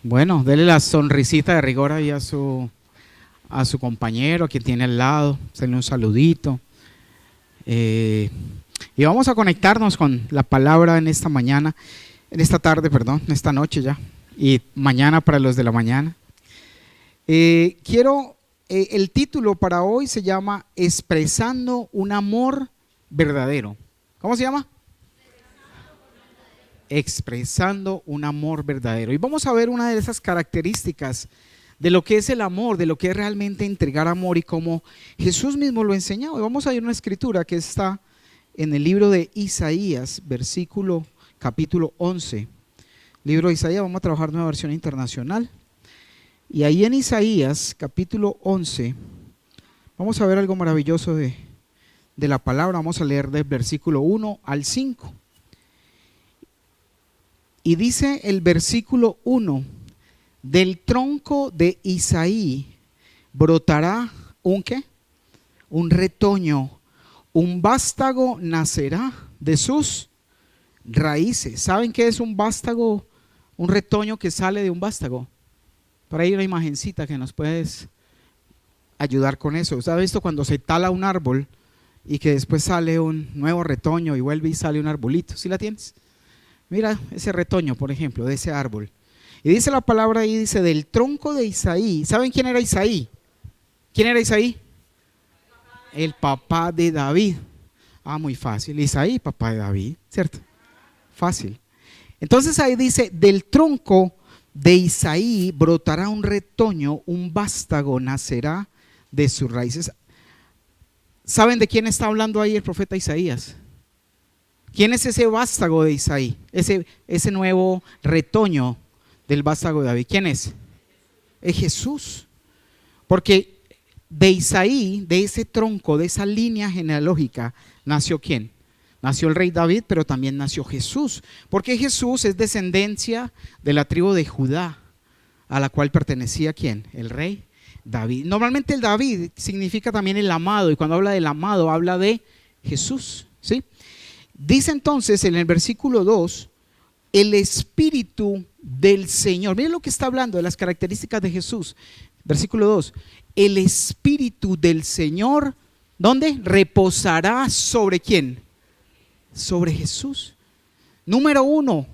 Bueno, dele la sonrisita de rigor ahí a su compañero, a quien tiene al lado, hacerle un saludito. Y vamos a conectarnos con la palabra en esta mañana, en esta tarde, perdón, en esta noche ya, y mañana para los de la mañana. El título para hoy se llama Expresando un amor verdadero. ¿Cómo se llama? Expresando un amor verdadero. Y vamos a ver una de esas características de lo que es el amor, de lo que es realmente entregar amor y cómo Jesús mismo lo enseñó. Y vamos a ir a una escritura que está en el libro de Isaías, capítulo 11. Libro de Isaías, vamos a trabajar en una versión internacional. Y ahí en Isaías, capítulo 11, vamos a ver algo maravilloso de la palabra. Vamos a leer del versículo 1 al 5. Y dice el versículo 1, del tronco de Isaí brotará ¿un qué? Un retoño, un vástago nacerá de sus raíces. ¿Saben qué es un vástago? Un retoño que sale de un vástago. Por ahí hay una imagencita que nos puedes ayudar con eso. ¿Usted ha visto cuando se tala un árbol y que después sale un nuevo retoño y vuelve y sale un arbolito? ¿Sí la tienes? Mira ese retoño, por ejemplo, de ese árbol. Y dice la palabra ahí, dice, del tronco de Isaí. ¿Saben quién era Isaí? ¿Quién era Isaí? El papá de David. Muy fácil. Isaí, papá de David, ¿cierto? Fácil. Entonces ahí dice, del tronco de Isaí brotará un retoño, un vástago nacerá de sus raíces. ¿Saben de quién está hablando ahí el profeta Isaías? ¿Quién es ese vástago de Isaí? Ese nuevo retoño del vástago de David. ¿Quién es? Es Jesús. Porque de Isaí, de ese tronco, de esa línea genealógica, nació ¿quién? Nació el rey David, pero también nació Jesús. Porque Jesús es descendencia de la tribu de Judá, a la cual pertenecía ¿quién? El rey David. Normalmente el David significa también el amado, y cuando habla del amado, habla de Jesús, ¿sí? Dice entonces en el versículo 2, el Espíritu del Señor. Miren lo que está hablando de las características de Jesús. Versículo 2, el Espíritu del Señor, ¿dónde? Reposará sobre ¿quién? Sobre Jesús. Número 1,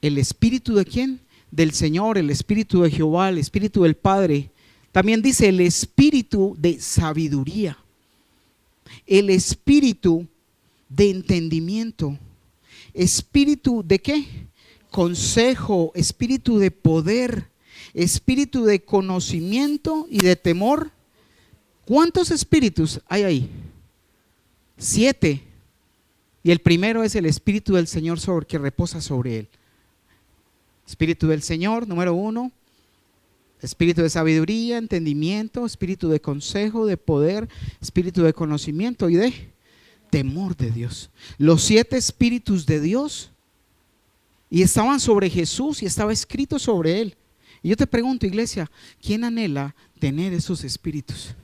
el Espíritu de ¿quién? Del Señor, el Espíritu de Jehová, el Espíritu del Padre. También dice el Espíritu de sabiduría, el Espíritu de entendimiento, espíritu de ¿qué? Consejo, espíritu de poder, espíritu de conocimiento y de temor. ¿Cuántos espíritus hay ahí? 7. Y el primero es el Espíritu del Señor que reposa sobre él. Espíritu del Señor, número 1. Espíritu de sabiduría, entendimiento, espíritu de consejo, de poder, espíritu de conocimiento y de temor de Dios. Los 7 espíritus de Dios, y estaban sobre Jesús y estaba escrito sobre él. Y yo te pregunto, iglesia, ¿quién anhela tener esos espíritus?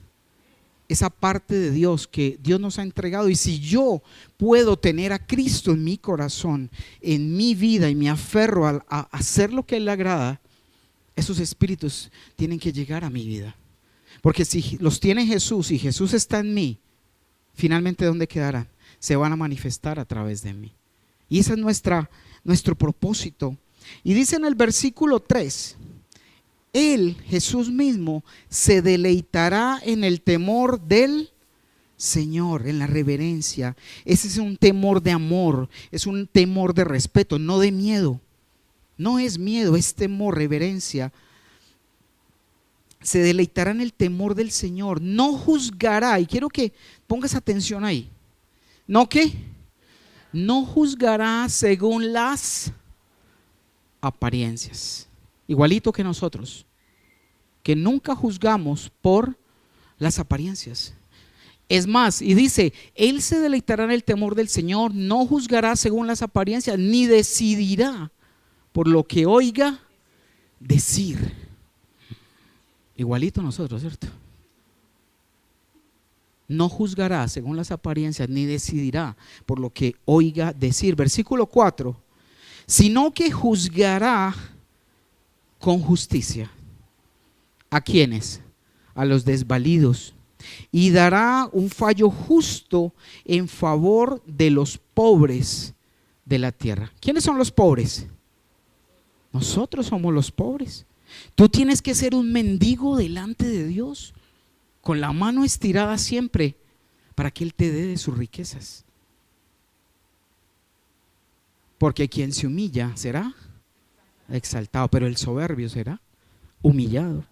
Esa parte de Dios que Dios nos ha entregado. Y si yo puedo tener a Cristo en mi corazón, en mi vida, y me aferro a hacer lo que a Él le agrada, esos espíritus tienen que llegar a mi vida. Porque si los tiene Jesús y Jesús está en mí, finalmente ¿dónde quedarán? Se van a manifestar a través de mí. Y ese es nuestro propósito. Y dice en el versículo 3, Él, Jesús mismo, se deleitará en el temor del Señor, en la reverencia. Ese es un temor de amor, es un temor de respeto, no de miedo. No es miedo, es temor, reverencia. Se deleitará en el temor del Señor, no juzgará. Y quiero que pongas atención ahí. ¿No qué? No juzgará según las apariencias. Igualito que nosotros, que nunca juzgamos por las apariencias. Es más, y dice, Él se deleitará en el temor del Señor, no juzgará según las apariencias, ni decidirá por lo que oiga decir. Igualito nosotros, ¿cierto? No juzgará según las apariencias, ni decidirá por lo que oiga decir. Versículo 4, sino que juzgará con justicia. ¿A quiénes? A los desvalidos. Y dará un fallo justo en favor de los pobres de la tierra. ¿Quiénes son los pobres? Nosotros somos los pobres. Tú tienes que ser un mendigo delante de Dios, con la mano estirada siempre, para que Él te dé de sus riquezas. Porque quien se humilla será exaltado, pero el soberbio será humillado.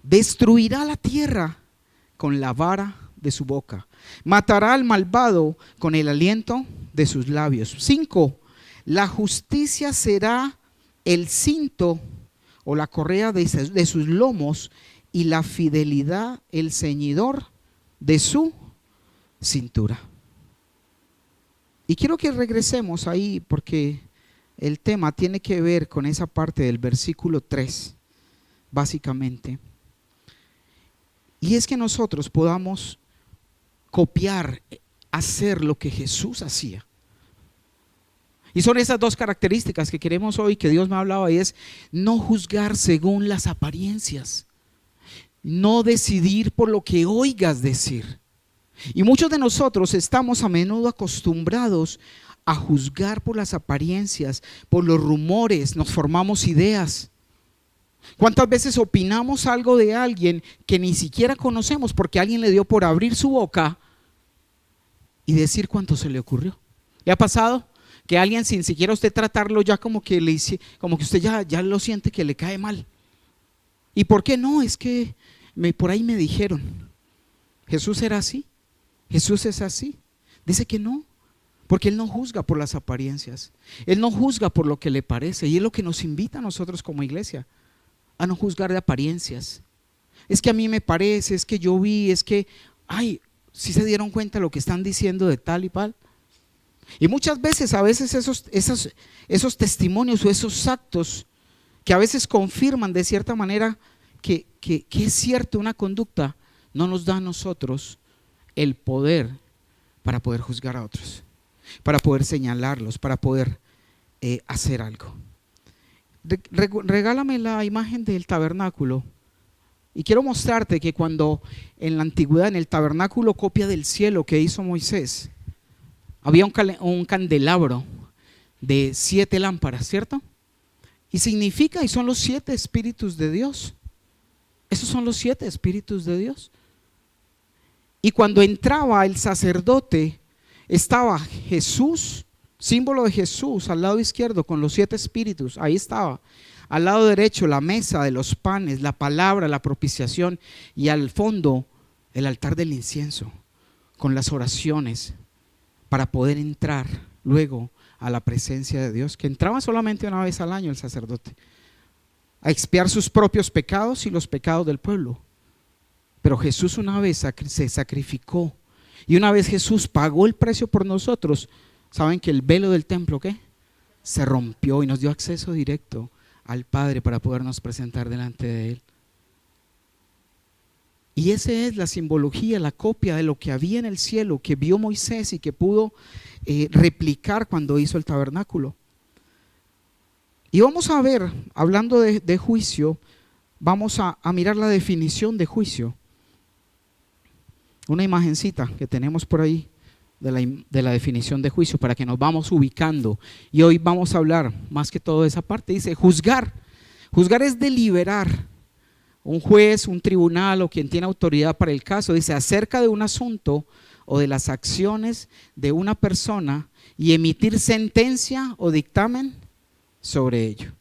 Destruirá la tierra con la vara de su boca. Matará al malvado con el aliento de sus labios. 5. La justicia será el cinto o la correa de sus lomos, y la fidelidad el ceñidor de su cintura. Y quiero que regresemos ahí, porque el tema tiene que ver con esa parte del versículo 3, básicamente. Y es que nosotros podamos copiar, hacer lo que Jesús hacía. Y son esas dos características que queremos hoy, que Dios me ha hablado, y es no juzgar según las apariencias, no decidir por lo que oigas decir. Y muchos de nosotros estamos a menudo acostumbrados a juzgar por las apariencias, por los rumores, nos formamos ideas. ¿Cuántas veces opinamos algo de alguien que ni siquiera conocemos porque alguien le dio por abrir su boca y decir cuánto se le ocurrió? ¿Le ha pasado que alguien, sin siquiera usted tratarlo, ya como que usted ya lo siente que le cae mal? ¿Y por qué no? Es que por ahí me dijeron. ¿Jesús era así? ¿Jesús es así? Dice que no, porque Él no juzga por las apariencias. Él no juzga por lo que le parece, y es lo que nos invita a nosotros como iglesia, a no juzgar de apariencias. Es que a mí me parece, es que yo vi, es que, si se dieron cuenta de lo que están diciendo de tal y tal. Y muchas veces, esos testimonios o esos actos que a veces confirman de cierta manera que es cierto una conducta, no nos da a nosotros el poder para poder juzgar a otros, para poder señalarlos, para poder hacer algo. Regálame la imagen del tabernáculo, y quiero mostrarte que cuando en la antigüedad, en el tabernáculo copia del cielo que hizo Moisés, había un candelabro de 7 lámparas, ¿cierto? Y significa, y son los 7 espíritus de Dios. Esos son los 7 espíritus de Dios. Y cuando entraba el sacerdote, estaba Jesús, símbolo de Jesús, al lado izquierdo con los 7 espíritus, ahí estaba. Al lado derecho la mesa de los panes, la palabra, la propiciación, y al fondo el altar del incienso con las oraciones para poder entrar luego a la presencia de Dios, que entraba solamente una vez al año el sacerdote, a expiar sus propios pecados y los pecados del pueblo. Pero Jesús una vez se sacrificó, y una vez Jesús pagó el precio por nosotros. ¿Saben que el velo del templo se rompió y nos dio acceso directo al Padre para podernos presentar delante de Él? Y esa es la simbología, la copia de lo que había en el cielo, que vio Moisés y que pudo replicar cuando hizo el tabernáculo. Y vamos a ver, hablando de juicio, vamos a mirar la definición de juicio. Una imagencita que tenemos por ahí de la definición de juicio, para que nos vamos ubicando. Y hoy vamos a hablar más que todo de esa parte. Dice juzgar. Juzgar es deliberar. Un juez, un tribunal o quien tiene autoridad para el caso, dice acerca de un asunto o de las acciones de una persona, y emitir sentencia o dictamen sobre ello.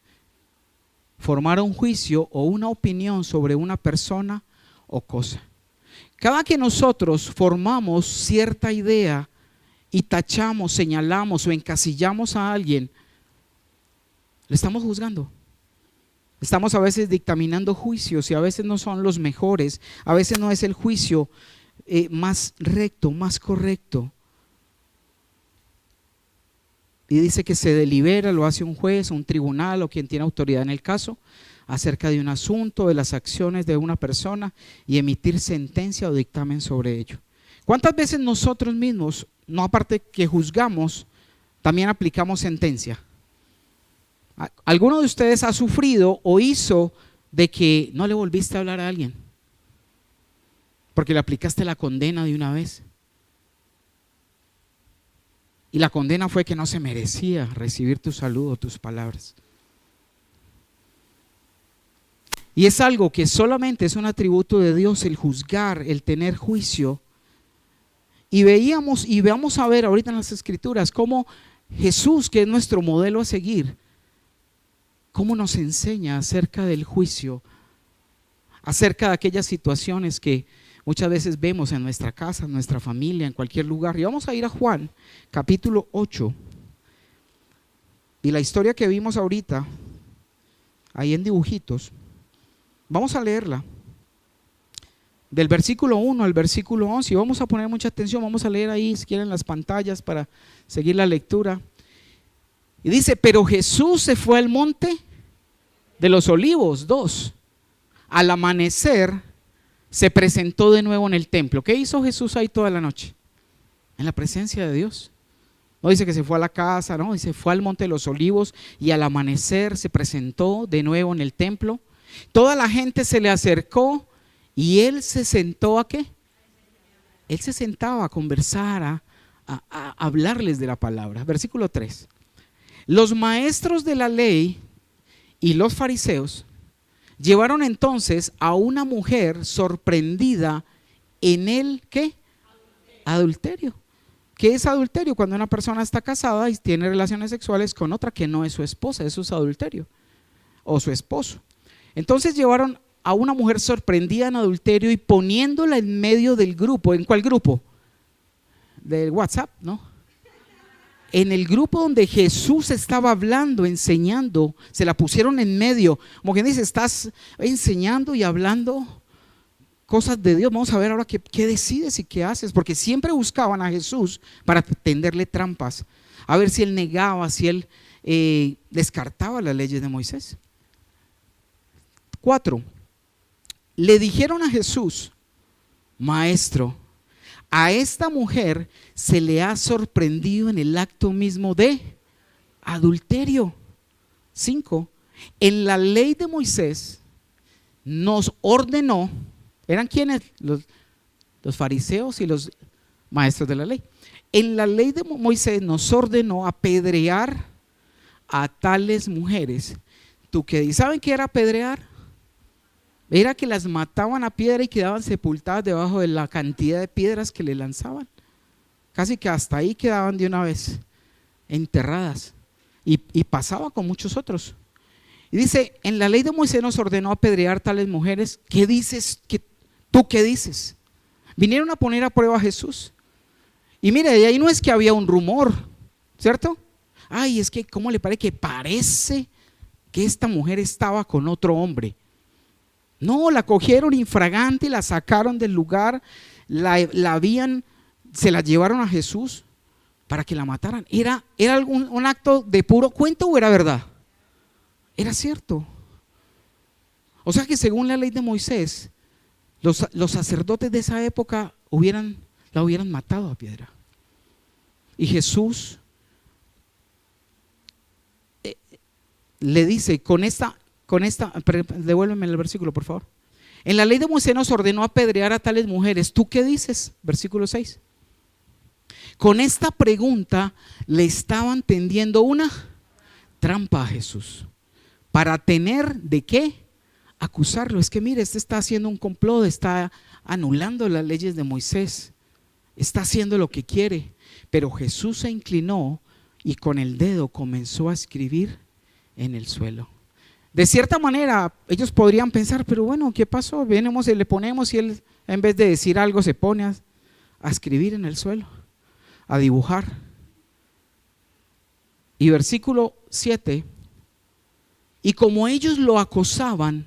Formar un juicio o una opinión sobre una persona o cosa. Cada que nosotros formamos cierta idea y tachamos, señalamos o encasillamos a alguien, le estamos juzgando. Estamos a veces dictaminando juicios, y a veces no son los mejores, a veces no es el juicio más recto, más correcto. Y dice que se delibera, lo hace un juez, un tribunal o quien tiene autoridad en el caso, acerca de un asunto, de las acciones de una persona, y emitir sentencia o dictamen sobre ello. ¿Cuántas veces nosotros mismos, no aparte que juzgamos, también aplicamos sentencia? ¿Alguno de ustedes ha sufrido o hizo de que no le volviste a hablar a alguien? Porque le aplicaste la condena de una vez. Y la condena fue que no se merecía recibir tu saludo, tus palabras. Y es algo que solamente es un atributo de Dios, el juzgar, el tener juicio. Y veíamos y vamos a ver ahorita en las Escrituras cómo Jesús, que es nuestro modelo a seguir, cómo nos enseña acerca del juicio, acerca de aquellas situaciones que muchas veces vemos en nuestra casa, en nuestra familia, en cualquier lugar. Y vamos a ir a Juan, capítulo 8. Y la historia que vimos ahorita, ahí en dibujitos, vamos a leerla. Del versículo 1 al versículo 11. Y vamos a poner mucha atención, vamos a leer ahí, si quieren, las pantallas para seguir la lectura. Y dice, pero Jesús se fue al monte de los Olivos, 2. Al amanecer se presentó de nuevo en el templo. ¿Qué hizo Jesús ahí toda la noche? En la presencia de Dios. No dice que se fue a la casa, no, dice fue al monte de los Olivos y al amanecer se presentó de nuevo en el templo. Toda la gente se le acercó y él se sentó ¿a qué? Él se sentaba a conversar, a hablarles de la palabra. Versículo 3. Los maestros de la ley y los fariseos llevaron entonces a una mujer sorprendida en el ¿qué? Adulterio. ¿Qué es adulterio? Cuando una persona está casada y tiene relaciones sexuales con otra que no es su esposa, eso es adulterio, o su esposo. Entonces llevaron a una mujer sorprendida en adulterio y poniéndola en medio del grupo. ¿En cuál grupo? Del WhatsApp, ¿no? En el grupo donde Jesús estaba hablando, enseñando, se la pusieron en medio. Como quien dice, estás enseñando y hablando cosas de Dios. Vamos a ver ahora qué decides y qué haces, porque siempre buscaban a Jesús para tenderle trampas, a ver si él negaba, si él descartaba las leyes de Moisés. 4. Le dijeron a Jesús, maestro, a esta mujer se le ha sorprendido en el acto mismo de adulterio. 5. En la ley de Moisés nos ordenó, ¿eran quiénes? Los fariseos y los maestros de la ley. En la ley de Moisés nos ordenó apedrear a tales mujeres. ¿Tú qué dices? ¿Saben qué era apedrear? Era que las mataban a piedra y quedaban sepultadas debajo de la cantidad de piedras que le lanzaban. Casi que hasta ahí quedaban de una vez, enterradas. Y pasaba con muchos otros. Y dice, en la ley de Moisés nos ordenó apedrear tales mujeres. ¿Qué dices? ¿Tú qué dices? Vinieron a poner a prueba a Jesús. Y mire, de ahí no es que había un rumor, ¿cierto? Ay, es que ¿cómo le parece que esta mujer estaba con otro hombre? No, la cogieron infragante, la sacaron del lugar, se la llevaron a Jesús para que la mataran. ¿Era un acto de puro cuento o era verdad? Era cierto. O sea que según la ley de Moisés, los sacerdotes de esa época la hubieran matado a piedra. Y Jesús le dice, devuélveme el versículo, por favor. En la ley de Moisés nos ordenó apedrear a tales mujeres. ¿Tú qué dices? Versículo 6. Con esta pregunta le estaban tendiendo una trampa a Jesús para tener de qué acusarlo. Es que mire, este está haciendo un complot, está anulando las leyes de Moisés, está haciendo lo que quiere. Pero Jesús se inclinó y con el dedo comenzó a escribir en el suelo. De cierta manera ellos podrían pensar, pero bueno, ¿qué pasó? Venimos y le ponemos y él en vez de decir algo se pone a escribir en el suelo, a dibujar. Y versículo 7, y como ellos lo acosaban,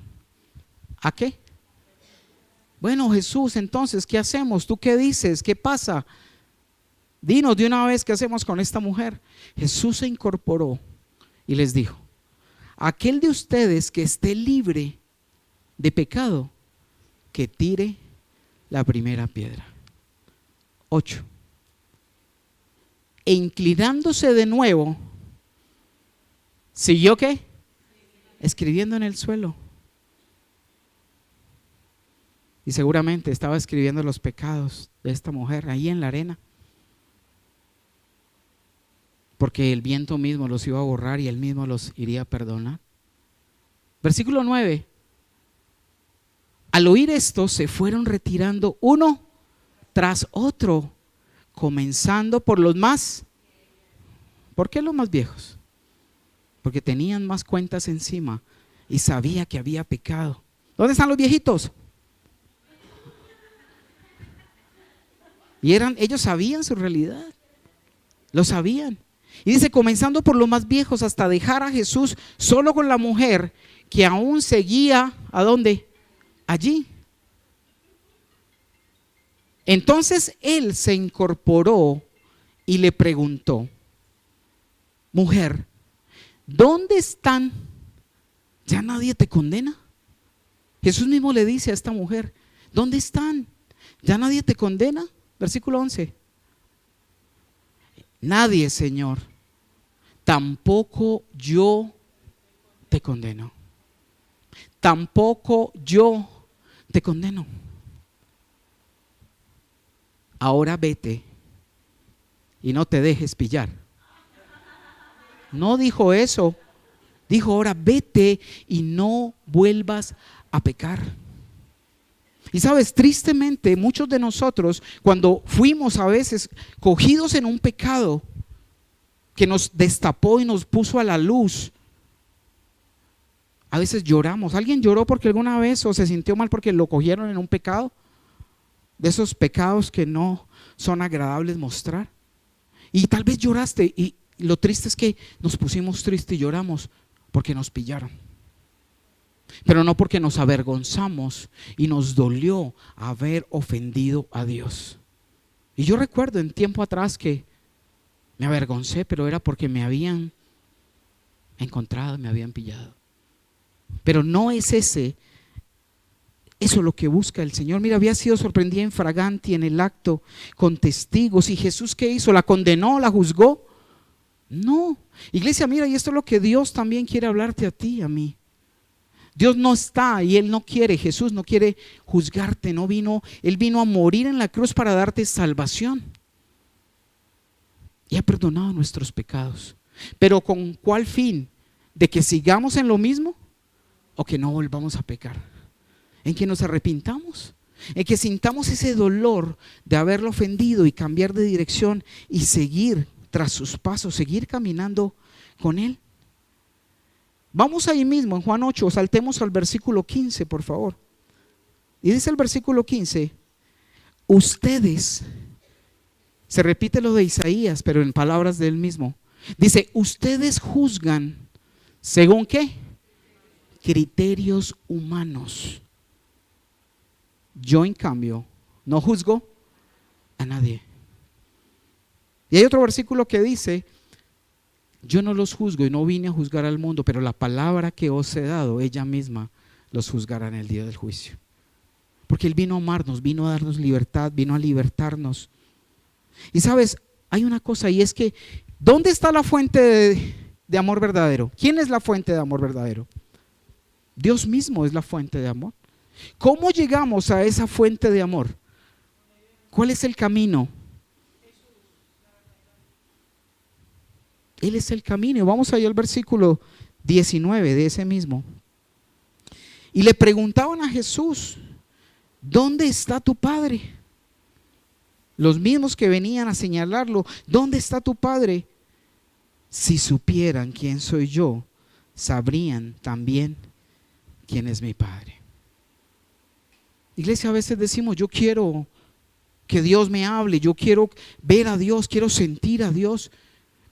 ¿a qué? Bueno, Jesús, entonces, ¿qué hacemos? ¿Tú qué dices? ¿Qué pasa? Dinos de una vez qué hacemos con esta mujer. Jesús se incorporó y les dijo, aquel de ustedes que esté libre de pecado, que tire la primera piedra. 8. E inclinándose de nuevo, ¿Siguió qué? Escribiendo en el suelo. Y seguramente estaba escribiendo los pecados de esta mujer ahí en la arena. Porque el viento mismo los iba a borrar y él mismo los iría a perdonar. Versículo 9. Al oír esto, se fueron retirando uno tras otro, comenzando por los más. ¿Por qué los más viejos? Porque tenían más cuentas encima y sabía que había pecado. ¿Dónde están los viejitos? Y ellos sabían su realidad, lo sabían. Y dice, comenzando por los más viejos hasta dejar a Jesús solo con la mujer que aún seguía, ¿a dónde? Allí. Entonces él se incorporó y le preguntó, mujer, ¿dónde están? ¿Ya nadie te condena? Jesús mismo le dice a esta mujer, ¿dónde están? ¿Ya nadie te condena? Versículo 11. Nadie, Señor, tampoco yo te condeno. Tampoco yo te condeno. Ahora vete y no te dejes pillar. No dijo eso. Dijo, ahora vete y no vuelvas a pecar. Y sabes, tristemente muchos de nosotros, cuando fuimos a veces cogidos en un pecado que nos destapó y nos puso a la luz, a veces lloramos. ¿Alguien lloró porque alguna vez o se sintió mal porque lo cogieron en un pecado? De esos pecados que no son agradables mostrar. Y tal vez lloraste y lo triste es que nos pusimos tristes y lloramos porque nos pillaron. Pero no porque nos avergonzamos y nos dolió haber ofendido a Dios. Y yo recuerdo en tiempo atrás que me avergoncé, pero era porque me habían encontrado, me habían pillado. Pero no es eso lo que busca el Señor. Mira, había sido sorprendida en fraganti en el acto con testigos. ¿Y Jesús qué hizo? ¿La condenó? ¿La juzgó? No. Iglesia, mira, y esto es lo que Dios también quiere hablarte a ti, a mí. Dios no está y Él no quiere, Jesús no quiere juzgarte, Él vino a morir en la cruz para darte salvación. Y ha perdonado nuestros pecados. Pero ¿con cuál fin? ¿De que sigamos en lo mismo? ¿O que no volvamos a pecar? En que nos arrepintamos, en que sintamos ese dolor de haberlo ofendido y cambiar de dirección y seguir tras sus pasos, seguir caminando con Él. Vamos ahí mismo en Juan 8, saltemos al versículo 15, por favor. Y dice el versículo 15, ustedes, se repite lo de Isaías, pero en palabras de él mismo. Dice, ustedes juzgan, ¿según qué? Criterios humanos. Yo en cambio no juzgo a nadie. Y hay otro versículo que dice, yo no los juzgo y no vine a juzgar al mundo, pero la palabra que os he dado, ella misma los juzgará en el día del juicio. Porque Él vino a amarnos, vino a darnos libertad, vino a libertarnos. Y sabes, hay una cosa y es que, ¿dónde está la fuente de amor verdadero? ¿Quién es la fuente de amor verdadero? Dios mismo es la fuente de amor. ¿Cómo llegamos a esa fuente de amor? ¿Cuál es el camino? Él es el camino. Vamos allá al versículo 19 de ese mismo. Y le preguntaban a Jesús, ¿dónde está tu Padre? Los mismos que venían a señalarlo, ¿dónde está tu Padre? Si supieran quién soy yo, sabrían también quién es mi Padre. Iglesia, a veces decimos, yo quiero que Dios me hable, yo quiero ver a Dios, quiero sentir a Dios.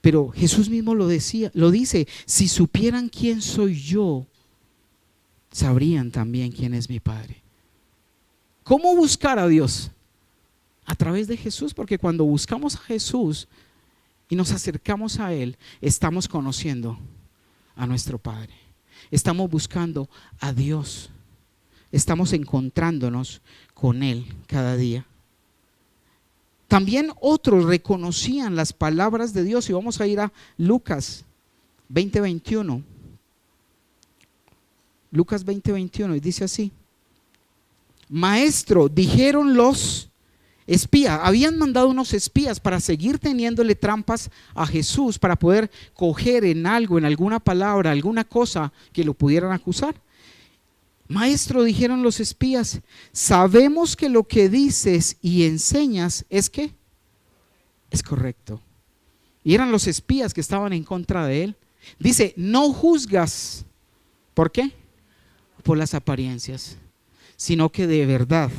Pero Jesús mismo lo dice, si supieran quién soy yo, sabrían también quién es mi Padre. ¿Cómo buscar a Dios? A través de Jesús, porque cuando buscamos a Jesús y nos acercamos a Él, estamos conociendo a nuestro Padre. Estamos buscando a Dios. Estamos encontrándonos con Él cada día. También otros reconocían las palabras de Dios, y vamos a ir a Lucas 20:21. Lucas 20:21, y dice así: Maestro, dijeron los espías, habían mandado unos espías para seguir teniéndole trampas a Jesús, para poder coger en algo, en alguna palabra, alguna cosa que lo pudieran acusar. Maestro, dijeron los espías, sabemos que lo que dices y enseñas es que es correcto. Y eran los espías que estaban en contra de él. Dice, no juzgas. ¿Por qué? Por las apariencias, sino que de verdad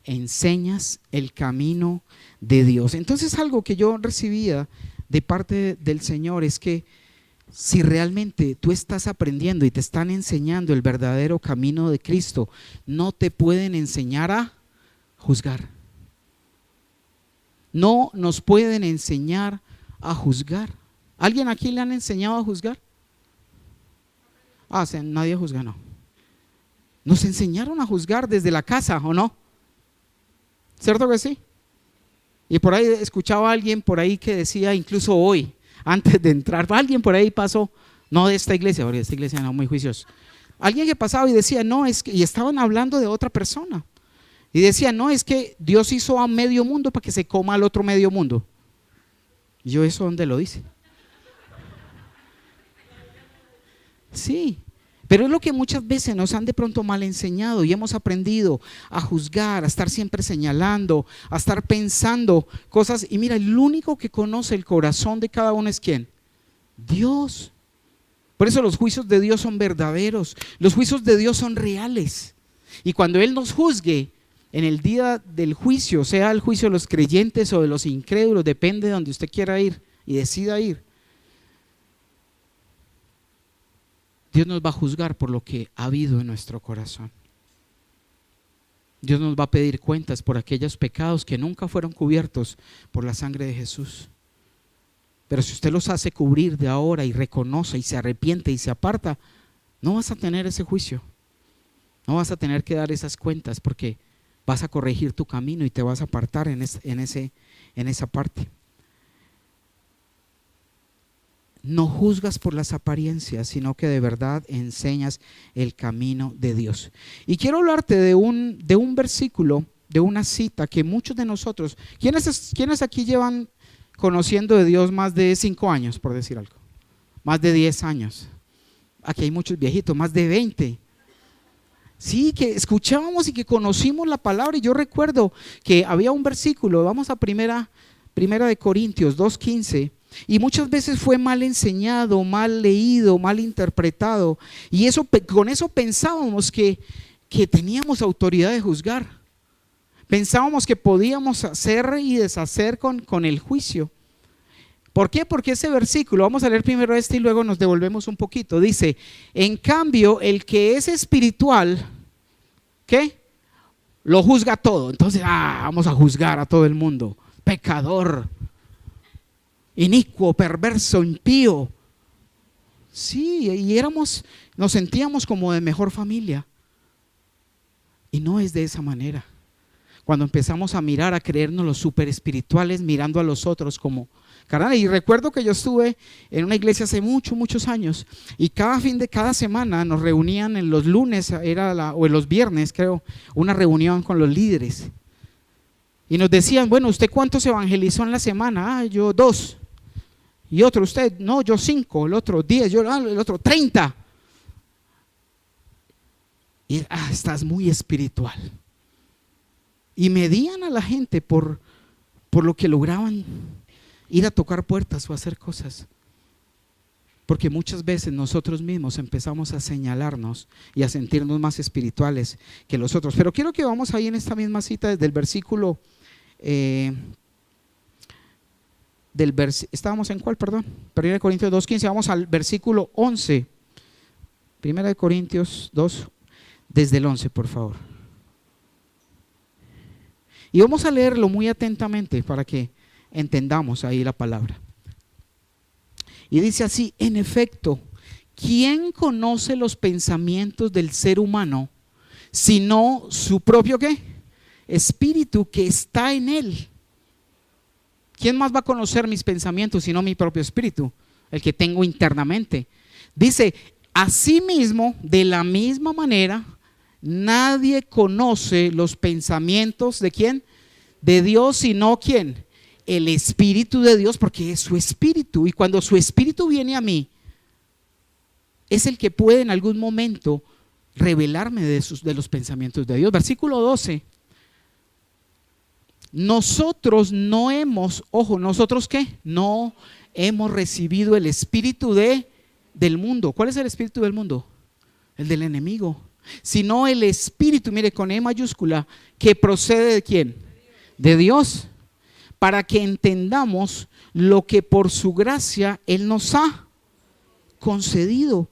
enseñas el camino de Dios. Entonces, algo que yo recibía de parte del Señor es que si realmente tú estás aprendiendo y te están enseñando el verdadero camino de Cristo, no te pueden enseñar a juzgar. No nos pueden enseñar a juzgar. ¿Alguien aquí le han enseñado a juzgar? Nadie juzga, no. Nos enseñaron a juzgar desde la casa, ¿o no? ¿Cierto que sí? Y por ahí escuchaba a alguien por ahí que decía, incluso hoy, antes de entrar, alguien por ahí pasó, no de esta iglesia, porque esta iglesia no, muy juiciosos. Alguien que pasaba y decía, no, es que, y estaban hablando de otra persona. Y decía, no, es que Dios hizo a medio mundo para que se coma al otro medio mundo. Y yo, ¿eso dónde lo dice? Sí. Pero es lo que muchas veces nos han de pronto mal enseñado y hemos aprendido a juzgar, a estar siempre señalando, a estar pensando cosas. Y mira, el único que conoce el corazón de cada uno es ¿quién? Dios. Por eso los juicios de Dios son verdaderos, los juicios de Dios son reales. Y cuando Él nos juzgue en el día del juicio, sea el juicio de los creyentes o de los incrédulos, depende de donde usted quiera ir y decida ir, Dios nos va a juzgar por lo que ha habido en nuestro corazón. Dios nos va a pedir cuentas por aquellos pecados que nunca fueron cubiertos por la sangre de Jesús. Pero si usted los hace cubrir de ahora y reconoce y se arrepiente y se aparta, no vas a tener ese juicio. No vas a tener que dar esas cuentas porque vas a corregir tu camino y te vas a apartar en esa parte. No juzgas por las apariencias, sino que de verdad enseñas el camino de Dios. Y quiero hablarte de un versículo, de una cita que muchos de nosotros, ¿quiénes aquí llevan conociendo de Dios más de 5 años, por decir algo? Más de 10 años. Aquí hay muchos viejitos, más de 20. Sí, que escuchábamos y que conocimos la palabra. Y yo recuerdo que había un versículo, vamos a primera de Corintios 2:15. Y muchas veces fue mal enseñado, mal leído, mal interpretado. Y con eso pensábamos que teníamos autoridad de juzgar. Pensábamos que podíamos hacer y deshacer con el juicio. ¿Por qué? Porque ese versículo, vamos a leer primero este y luego nos devolvemos un poquito. Dice, en cambio, el que es espiritual, ¿qué? Lo juzga todo. Entonces, vamos a juzgar a todo el mundo. Pecador, inicuo, perverso, impío. Sí, y nos sentíamos como de mejor familia. Y no es de esa manera. Cuando empezamos a mirar, a creernos los super espirituales, mirando a los otros como carnal. Y recuerdo que yo estuve en una iglesia hace muchos años, y cada semana nos reunían en los lunes, o en los viernes creo, una reunión con los líderes. Y nos decían, bueno, ¿usted cuántos evangelizó en la semana? Yo 2. Y otro, usted, no, yo 5, el otro 10, el otro 30. Y estás muy espiritual. Y medían a la gente por lo que lograban ir a tocar puertas o hacer cosas. Porque muchas veces nosotros mismos empezamos a señalarnos y a sentirnos más espirituales que los otros. Pero quiero que vamos ahí en esta misma cita desde el versículo estábamos en cuál, perdón, 1 Corintios 2:15, vamos al versículo 11. 1 Corintios 2, desde el 11, por favor. Y vamos a leerlo muy atentamente para que entendamos ahí la palabra. Y dice así, en efecto, ¿quién conoce los pensamientos del ser humano sino su propio ¿qué? Espíritu que está en él? ¿Quién más va a conocer mis pensamientos sino mi propio espíritu? el que tengo internamente. Dice, asimismo, de la misma manera, nadie conoce los pensamientos ¿de quién? De Dios, sino ¿quién? El Espíritu de Dios, porque es su Espíritu. Y cuando su Espíritu viene a mí, es el que puede en algún momento revelarme de los pensamientos de Dios. Versículo 12. Nosotros no hemos, ojo, ¿nosotros qué? No hemos recibido el espíritu del mundo. ¿Cuál es el espíritu del mundo? El del enemigo. Sino el espíritu, mire, con E mayúscula, que procede ¿de quién? De Dios, para que entendamos lo que por su gracia Él nos ha concedido.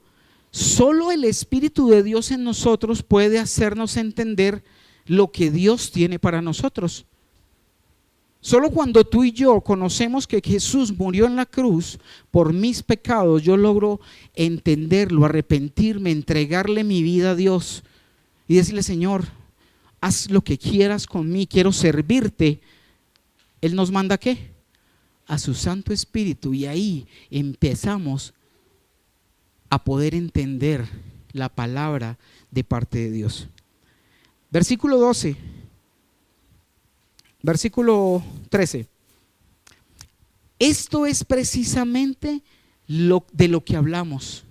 Solo el Espíritu de Dios en nosotros puede hacernos entender lo que Dios tiene para nosotros. Solo cuando tú y yo conocemos que Jesús murió en la cruz por mis pecados, yo logro entenderlo, arrepentirme, entregarle mi vida a Dios y decirle: Señor, haz lo que quieras con mí, quiero servirte. Él nos manda ¿qué? A su Santo Espíritu, y ahí empezamos a poder entender la palabra de parte de Dios. Versículo 12. Versículo 13. Esto es precisamente de lo que hablamos,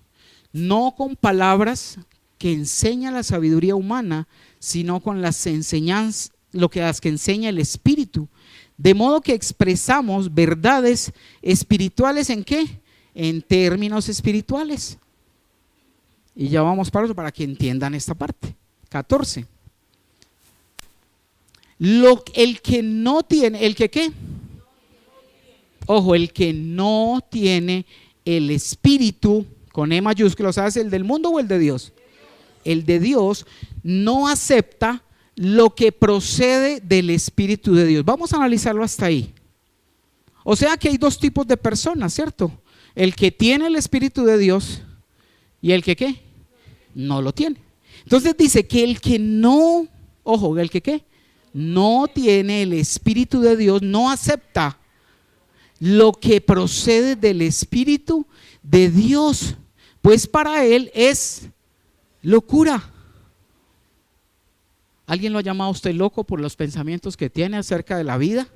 no con palabras que enseña la sabiduría humana, sino con las enseñanzas, las que enseña el Espíritu, de modo que expresamos verdades espirituales ¿en qué? En términos espirituales. Y ya vamos para eso, para que entiendan esta parte. 14. El que no tiene, ¿el que qué? Ojo, el que no tiene el espíritu, con E mayúscula, ¿sabes? ¿El del mundo o el de Dios? El de Dios no acepta lo que procede del Espíritu de Dios. Vamos a analizarlo hasta ahí. O sea que hay dos tipos de personas, ¿cierto? El que tiene el Espíritu de Dios y el que ¿qué? No lo tiene. Entonces dice que el que no, ojo, el que ¿qué? No tiene el Espíritu de Dios, no acepta lo que procede del Espíritu de Dios, pues para él es locura. ¿Alguien lo ha llamado a usted loco por los pensamientos que tiene acerca de la vida?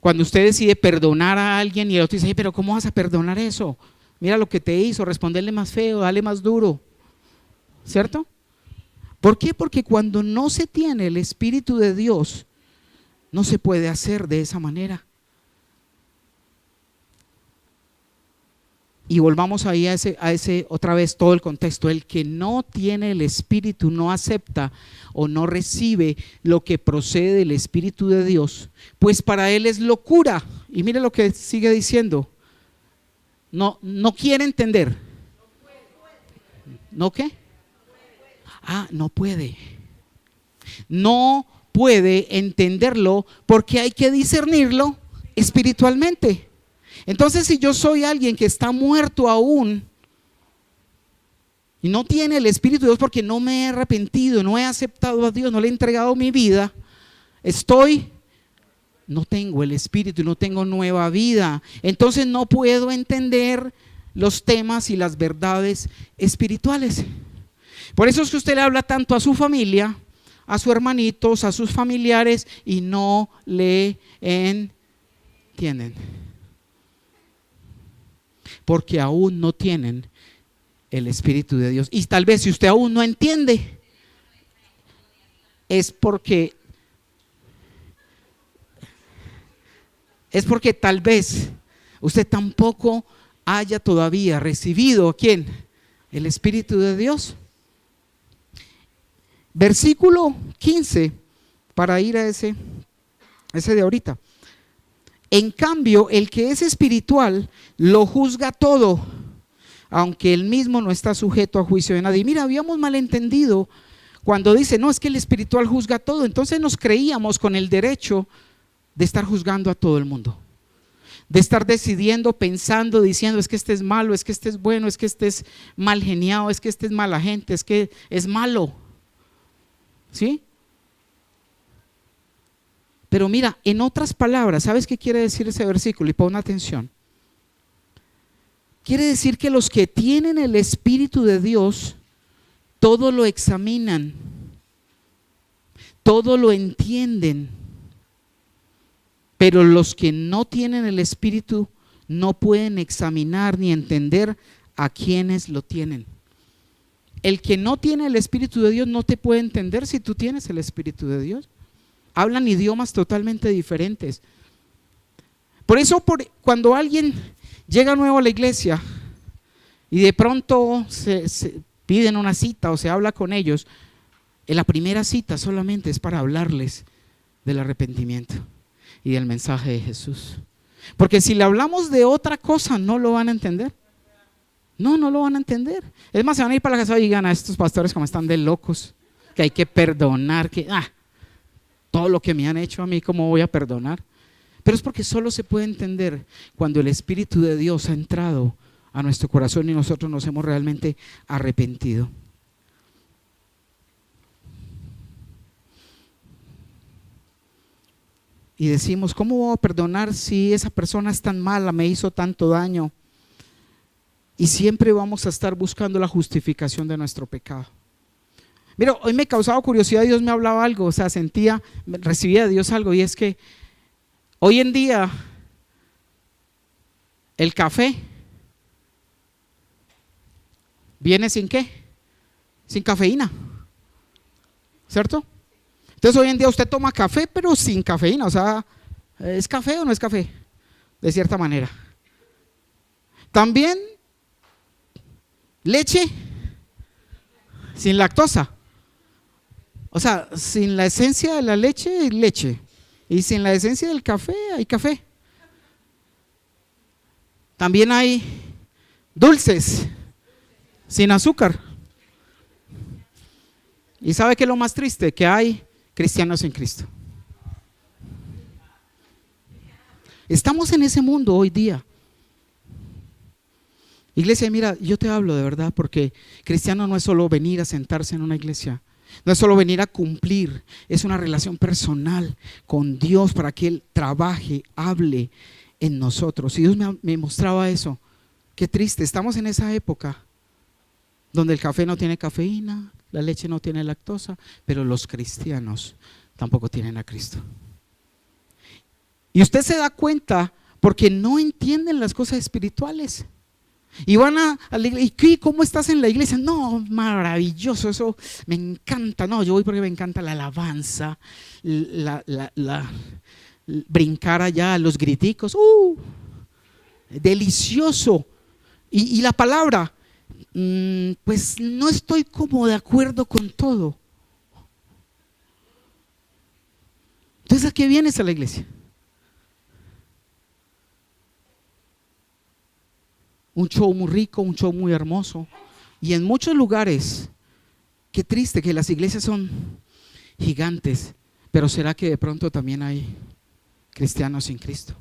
Cuando usted decide perdonar a alguien y el otro dice: pero ¿cómo vas a perdonar eso? Mira lo que te hizo, responderle más feo, dale más duro, ¿cierto? ¿Por qué? Porque cuando no se tiene el Espíritu de Dios, no se puede hacer de esa manera. Y volvamos ahí a ese otra vez todo el contexto. El que no tiene el Espíritu no acepta o no recibe lo que procede del Espíritu de Dios, pues para él es locura. Y mire lo que sigue diciendo. No quiere entender. ¿No qué? No puede. No puede entenderlo porque hay que discernirlo espiritualmente. Entonces, si yo soy alguien que está muerto aún y no tiene el Espíritu de Dios porque no me he arrepentido, no he aceptado a Dios, no le he entregado mi vida, no tengo el Espíritu, no tengo nueva vida. Entonces no puedo entender los temas y las verdades espirituales. Por eso es que usted le habla tanto a su familia, a sus hermanitos, a sus familiares y no le entienden. Porque aún no tienen el Espíritu de Dios. Y tal vez si usted aún no entiende, es porque tal vez usted tampoco haya todavía recibido ¿quién? El Espíritu de Dios. Versículo 15, para ir a ese de ahorita. En cambio, el que es espiritual lo juzga todo, aunque él mismo no está sujeto a juicio de nadie. Mira, habíamos malentendido cuando dice: no, es que el espiritual juzga todo. Entonces nos creíamos con el derecho de estar juzgando a todo el mundo, de estar decidiendo, pensando, diciendo: es que este es malo, es que este es bueno, es que este es mal geniado, es que este es mala gente, es que es malo. ¿Sí? Pero mira, en otras palabras, ¿sabes qué quiere decir ese versículo? Y pon atención. Quiere decir que los que tienen el Espíritu de Dios, todo lo examinan, todo lo entienden. Pero los que no tienen el Espíritu no pueden examinar ni entender a quienes lo tienen. El que no tiene el Espíritu de Dios no te puede entender si tú tienes el Espíritu de Dios. Hablan idiomas totalmente diferentes. Por eso cuando alguien llega nuevo a la iglesia y de pronto se piden una cita o se habla con ellos, en la primera cita solamente es para hablarles del arrepentimiento y del mensaje de Jesús. Porque si le hablamos de otra cosa no lo van a entender. No lo van a entender. Es más, se van a ir para la casa y digan a estos pastores como están de locos, que hay que perdonar, que todo lo que me han hecho a mí, ¿cómo voy a perdonar? Pero es porque solo se puede entender cuando el Espíritu de Dios ha entrado a nuestro corazón y nosotros nos hemos realmente arrepentido. Y decimos, ¿cómo voy a perdonar si esa persona es tan mala, me hizo tanto daño? Y siempre vamos a estar buscando la justificación de nuestro pecado. Mira, hoy me causaba curiosidad, Dios me hablaba algo, o sea, recibía de Dios algo, y es que hoy en día el café viene sin ¿qué? Sin cafeína, ¿cierto? Entonces hoy en día usted toma café pero sin cafeína, o sea, ¿es café o no es café? De cierta manera. También leche sin lactosa, o sea, sin la esencia de la leche hay leche, y sin la esencia del café hay café. También hay dulces sin azúcar. ¿Y sabe qué es lo más triste? Que hay cristianos en Cristo. Estamos en ese mundo hoy día. Iglesia, mira, yo te hablo de verdad, porque cristiano no es solo venir a sentarse en una iglesia, no es solo venir a cumplir, es una relación personal con Dios para que Él trabaje, hable en nosotros. Y Dios me mostraba eso. Qué triste, estamos en esa época donde el café no tiene cafeína, la leche no tiene lactosa, pero los cristianos tampoco tienen a Cristo. Y usted se da cuenta porque no entienden las cosas espirituales. Y van a la iglesia, ¿y cómo estás en la iglesia? No, maravilloso, eso me encanta. No, yo voy porque me encanta la alabanza, brincar allá, los griticos, delicioso. Y la palabra, pues no estoy como de acuerdo con todo. Entonces, ¿a qué vienes a la iglesia? Un show muy rico, un show muy hermoso. Y en muchos lugares, qué triste que las iglesias son gigantes, pero ¿será que de pronto también hay cristianos sin Cristo?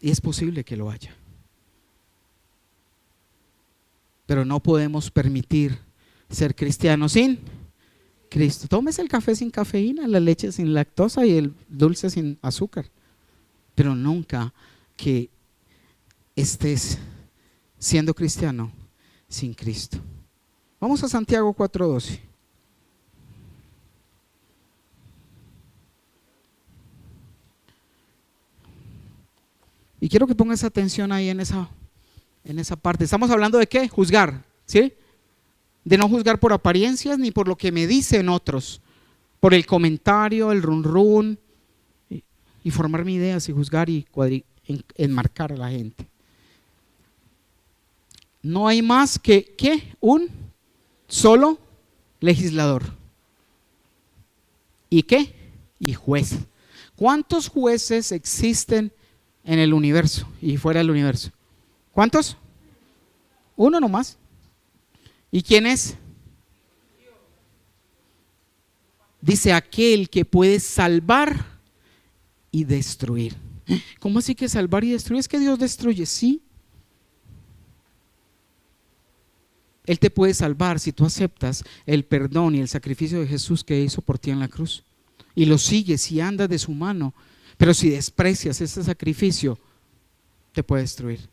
Y es posible que lo haya. Pero no podemos permitir ser cristianos sin Cristo. Tómese el café sin cafeína, la leche sin lactosa y el dulce sin azúcar, pero nunca que estés siendo cristiano sin Cristo. Vamos a Santiago 4:12. Y quiero que pongas atención ahí en esa parte. Estamos hablando de ¿qué? Juzgar, ¿sí? De no juzgar por apariencias ni por lo que me dicen otros, por el comentario, el run run, y formar mi ideas y juzgar y enmarcar a la gente. No hay más que un solo legislador. ¿Y qué? Y juez. ¿Cuántos jueces existen en el universo y fuera del universo? ¿Cuántos? Uno nomás. ¿Y quién es? Dice aquel que puede salvar y destruir. ¿Cómo así que salvar y destruir? Es que Dios destruye, sí. Él te puede salvar si tú aceptas el perdón y el sacrificio de Jesús que hizo por ti en la cruz y lo sigues y andas de su mano. Pero si desprecias ese sacrificio, te puede destruir.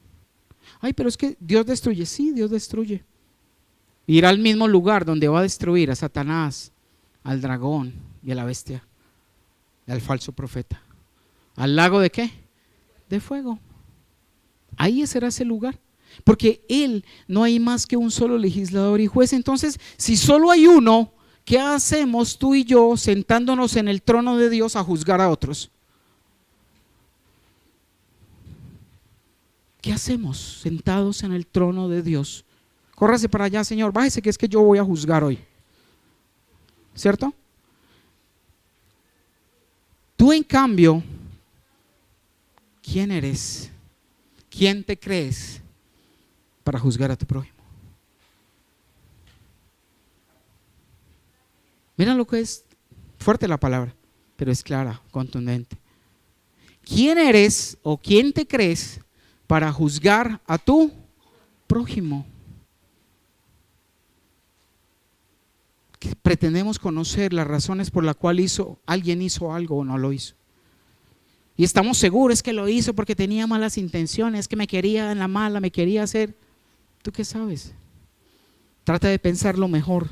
Ay, pero es que Dios destruye. Sí, Dios destruye. Ir al mismo lugar donde va a destruir a Satanás, al dragón y a la bestia, y al falso profeta. ¿Al lago de qué? De fuego. Ahí será ese lugar. Porque Él no hay más que un solo legislador y juez. Entonces, si solo hay uno, ¿qué hacemos tú y yo sentándonos en el trono de Dios a juzgar a otros? ¿Qué hacemos sentados en el trono de Dios? Córrase para allá, Señor, bájese que es que yo voy a juzgar hoy. ¿Cierto? Tú en cambio, ¿quién eres? ¿Quién te crees para juzgar a tu prójimo? Mira lo que es fuerte la palabra, pero es clara, contundente. ¿Quién eres o quién te crees para juzgar a tu prójimo? Que pretendemos conocer las razones por las cuales alguien hizo algo o no lo hizo. Y estamos seguros que lo hizo porque tenía malas intenciones, que me quería en la mala, me quería hacer. ¿Tú qué sabes? Trata de pensarlo mejor,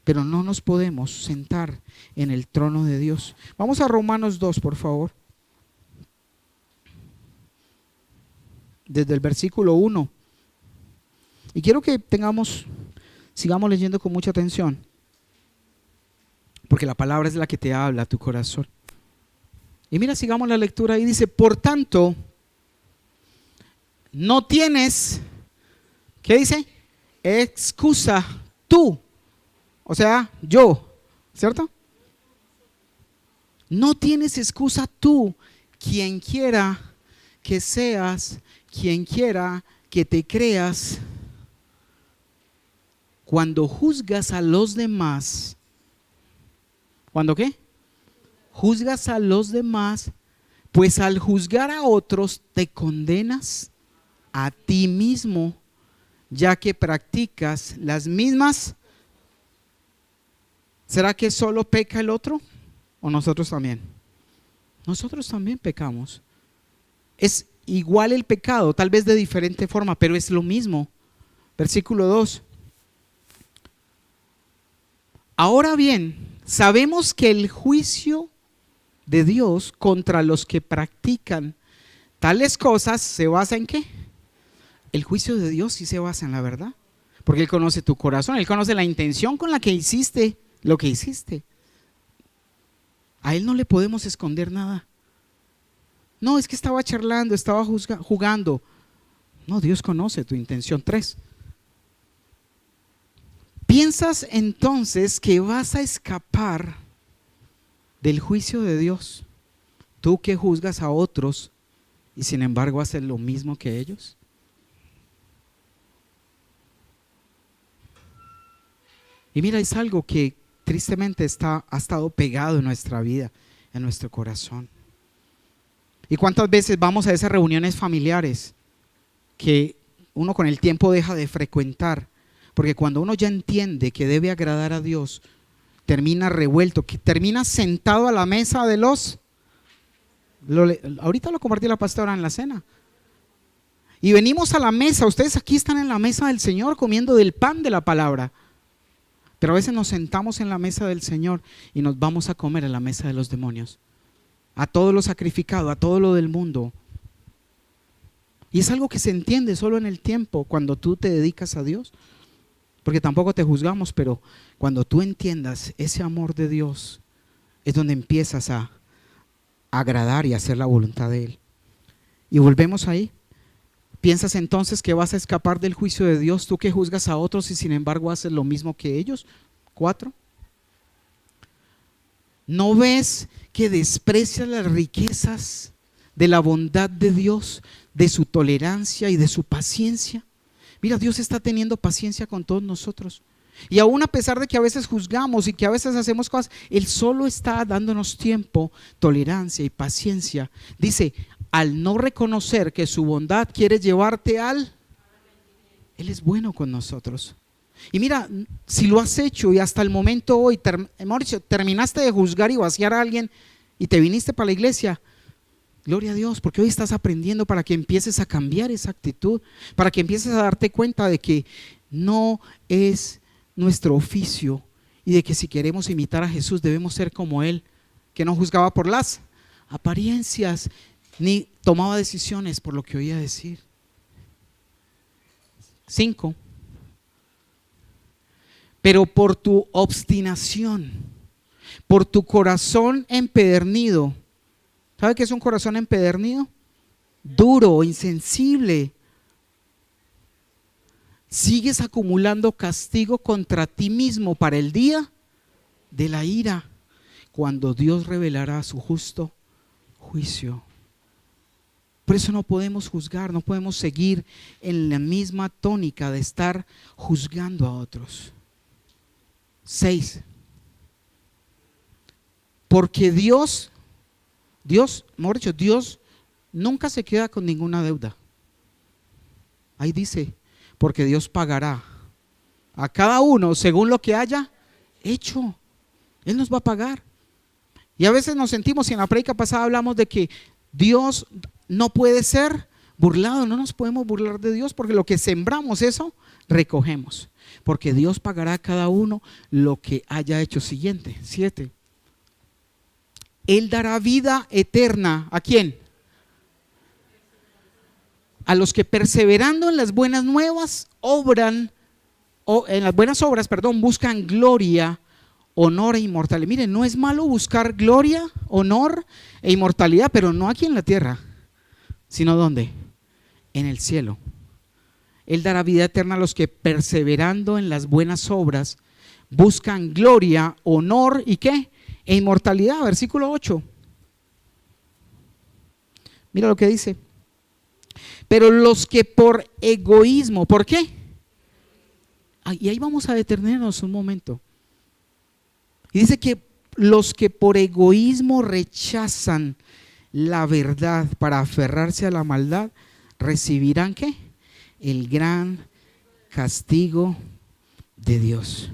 pero no nos podemos sentar en el trono de Dios. Vamos a Romanos 2, por favor. Desde el versículo 1. Y quiero que sigamos leyendo con mucha atención, porque la palabra es la que te habla a tu corazón. Y mira, sigamos la lectura y dice: por tanto, no tienes, ¿qué dice? Excusa tú, o sea, yo, ¿cierto? No tienes excusa tú, quien quiera que seas, quien quiera que te creas, cuando juzgas a los demás. ¿Cuándo qué? Juzgas a los demás, pues al juzgar a otros te condenas a ti mismo, ya que practicas las mismas. ¿Será que solo peca el otro o nosotros también? Nosotros también pecamos. Es igual el pecado, tal vez de diferente forma, pero es lo mismo. Versículo 2. Ahora bien, sabemos que el juicio de Dios contra los que practican tales cosas se basa ¿en qué? El juicio de Dios sí se basa en la verdad, porque Él conoce tu corazón, Él conoce la intención con la que hiciste lo que hiciste. A Él no le podemos esconder nada. No, es que estaba charlando, estaba jugando. No, Dios conoce tu intención. 3. ¿Piensas entonces que vas a escapar del juicio de Dios, tú que juzgas a otros y sin embargo haces lo mismo que ellos? Y mira, es algo que tristemente ha estado pegado en nuestra vida, en nuestro corazón. ¿Y cuántas veces vamos a esas reuniones familiares que uno con el tiempo deja de frecuentar? Porque cuando uno ya entiende que debe agradar a Dios, termina revuelto, que termina sentado a la mesa de ahorita lo compartí la pastora en la cena. Y venimos a la mesa, ustedes aquí están en la mesa del Señor comiendo del pan de la palabra. Pero a veces nos sentamos en la mesa del Señor y nos vamos a comer en la mesa de los demonios. A todo lo sacrificado, a todo lo del mundo. Y es algo que se entiende solo en el tiempo cuando tú te dedicas a Dios. Porque tampoco te juzgamos, pero cuando tú entiendas ese amor de Dios, es donde empiezas a agradar y hacer la voluntad de Él. Y volvemos ahí. ¿Piensas entonces que vas a escapar del juicio de Dios, tú que juzgas a otros y sin embargo haces lo mismo que ellos? 4. ¿No ves que desprecias las riquezas de la bondad de Dios, de su tolerancia y de su paciencia? Mira, Dios está teniendo paciencia con todos nosotros. Y aún a pesar de que a veces juzgamos y que a veces hacemos cosas, Él solo está dándonos tiempo, tolerancia y paciencia. Dice, al no reconocer que su bondad quiere llevarte Él es bueno con nosotros. Y mira, si lo has hecho y hasta el momento hoy, terminaste de juzgar y vaciar a alguien y te viniste para la iglesia, Gloria a Dios, porque hoy estás aprendiendo para que empieces a cambiar esa actitud, para que empieces a darte cuenta de que no es nuestro oficio y de que si queremos imitar a Jesús debemos ser como Él, que no juzgaba por las apariencias ni tomaba decisiones por lo que oía decir. 5. Pero por tu obstinación, por tu corazón empedernido. ¿Sabe qué es un corazón empedernido? Duro, insensible. Sigues acumulando castigo contra ti mismo para el día de la ira, cuando Dios revelará su justo juicio. Por eso no podemos juzgar, no podemos seguir en la misma tónica de estar juzgando a otros. 6. Porque Dios, mejor dicho, Dios nunca se queda con ninguna deuda. Ahí dice, porque Dios pagará a cada uno según lo que haya hecho. Él nos va a pagar. Y a veces nos sentimos, y en la prédica pasada hablamos de que Dios no puede ser burlado, no nos podemos burlar de Dios, porque lo que sembramos, eso recogemos. Porque Dios pagará a cada uno lo que haya hecho. Siguiente, 7. Él dará vida eterna, ¿a quién? A los que perseverando en las buenas nuevas obran, o en las buenas obras, buscan gloria, honor e inmortalidad. Miren, no es malo buscar gloria, honor e inmortalidad, pero no aquí en la tierra, sino ¿dónde? En el cielo. Él dará vida eterna a los que perseverando en las buenas obras buscan gloria, honor y ¿qué? E inmortalidad. Versículo 8. Mira lo que dice. Pero los que por egoísmo, ¿por qué? Y ahí vamos a detenernos un momento. Y dice que los que por egoísmo rechazan la verdad para aferrarse a la maldad, recibirán ¿qué? El gran castigo de Dios.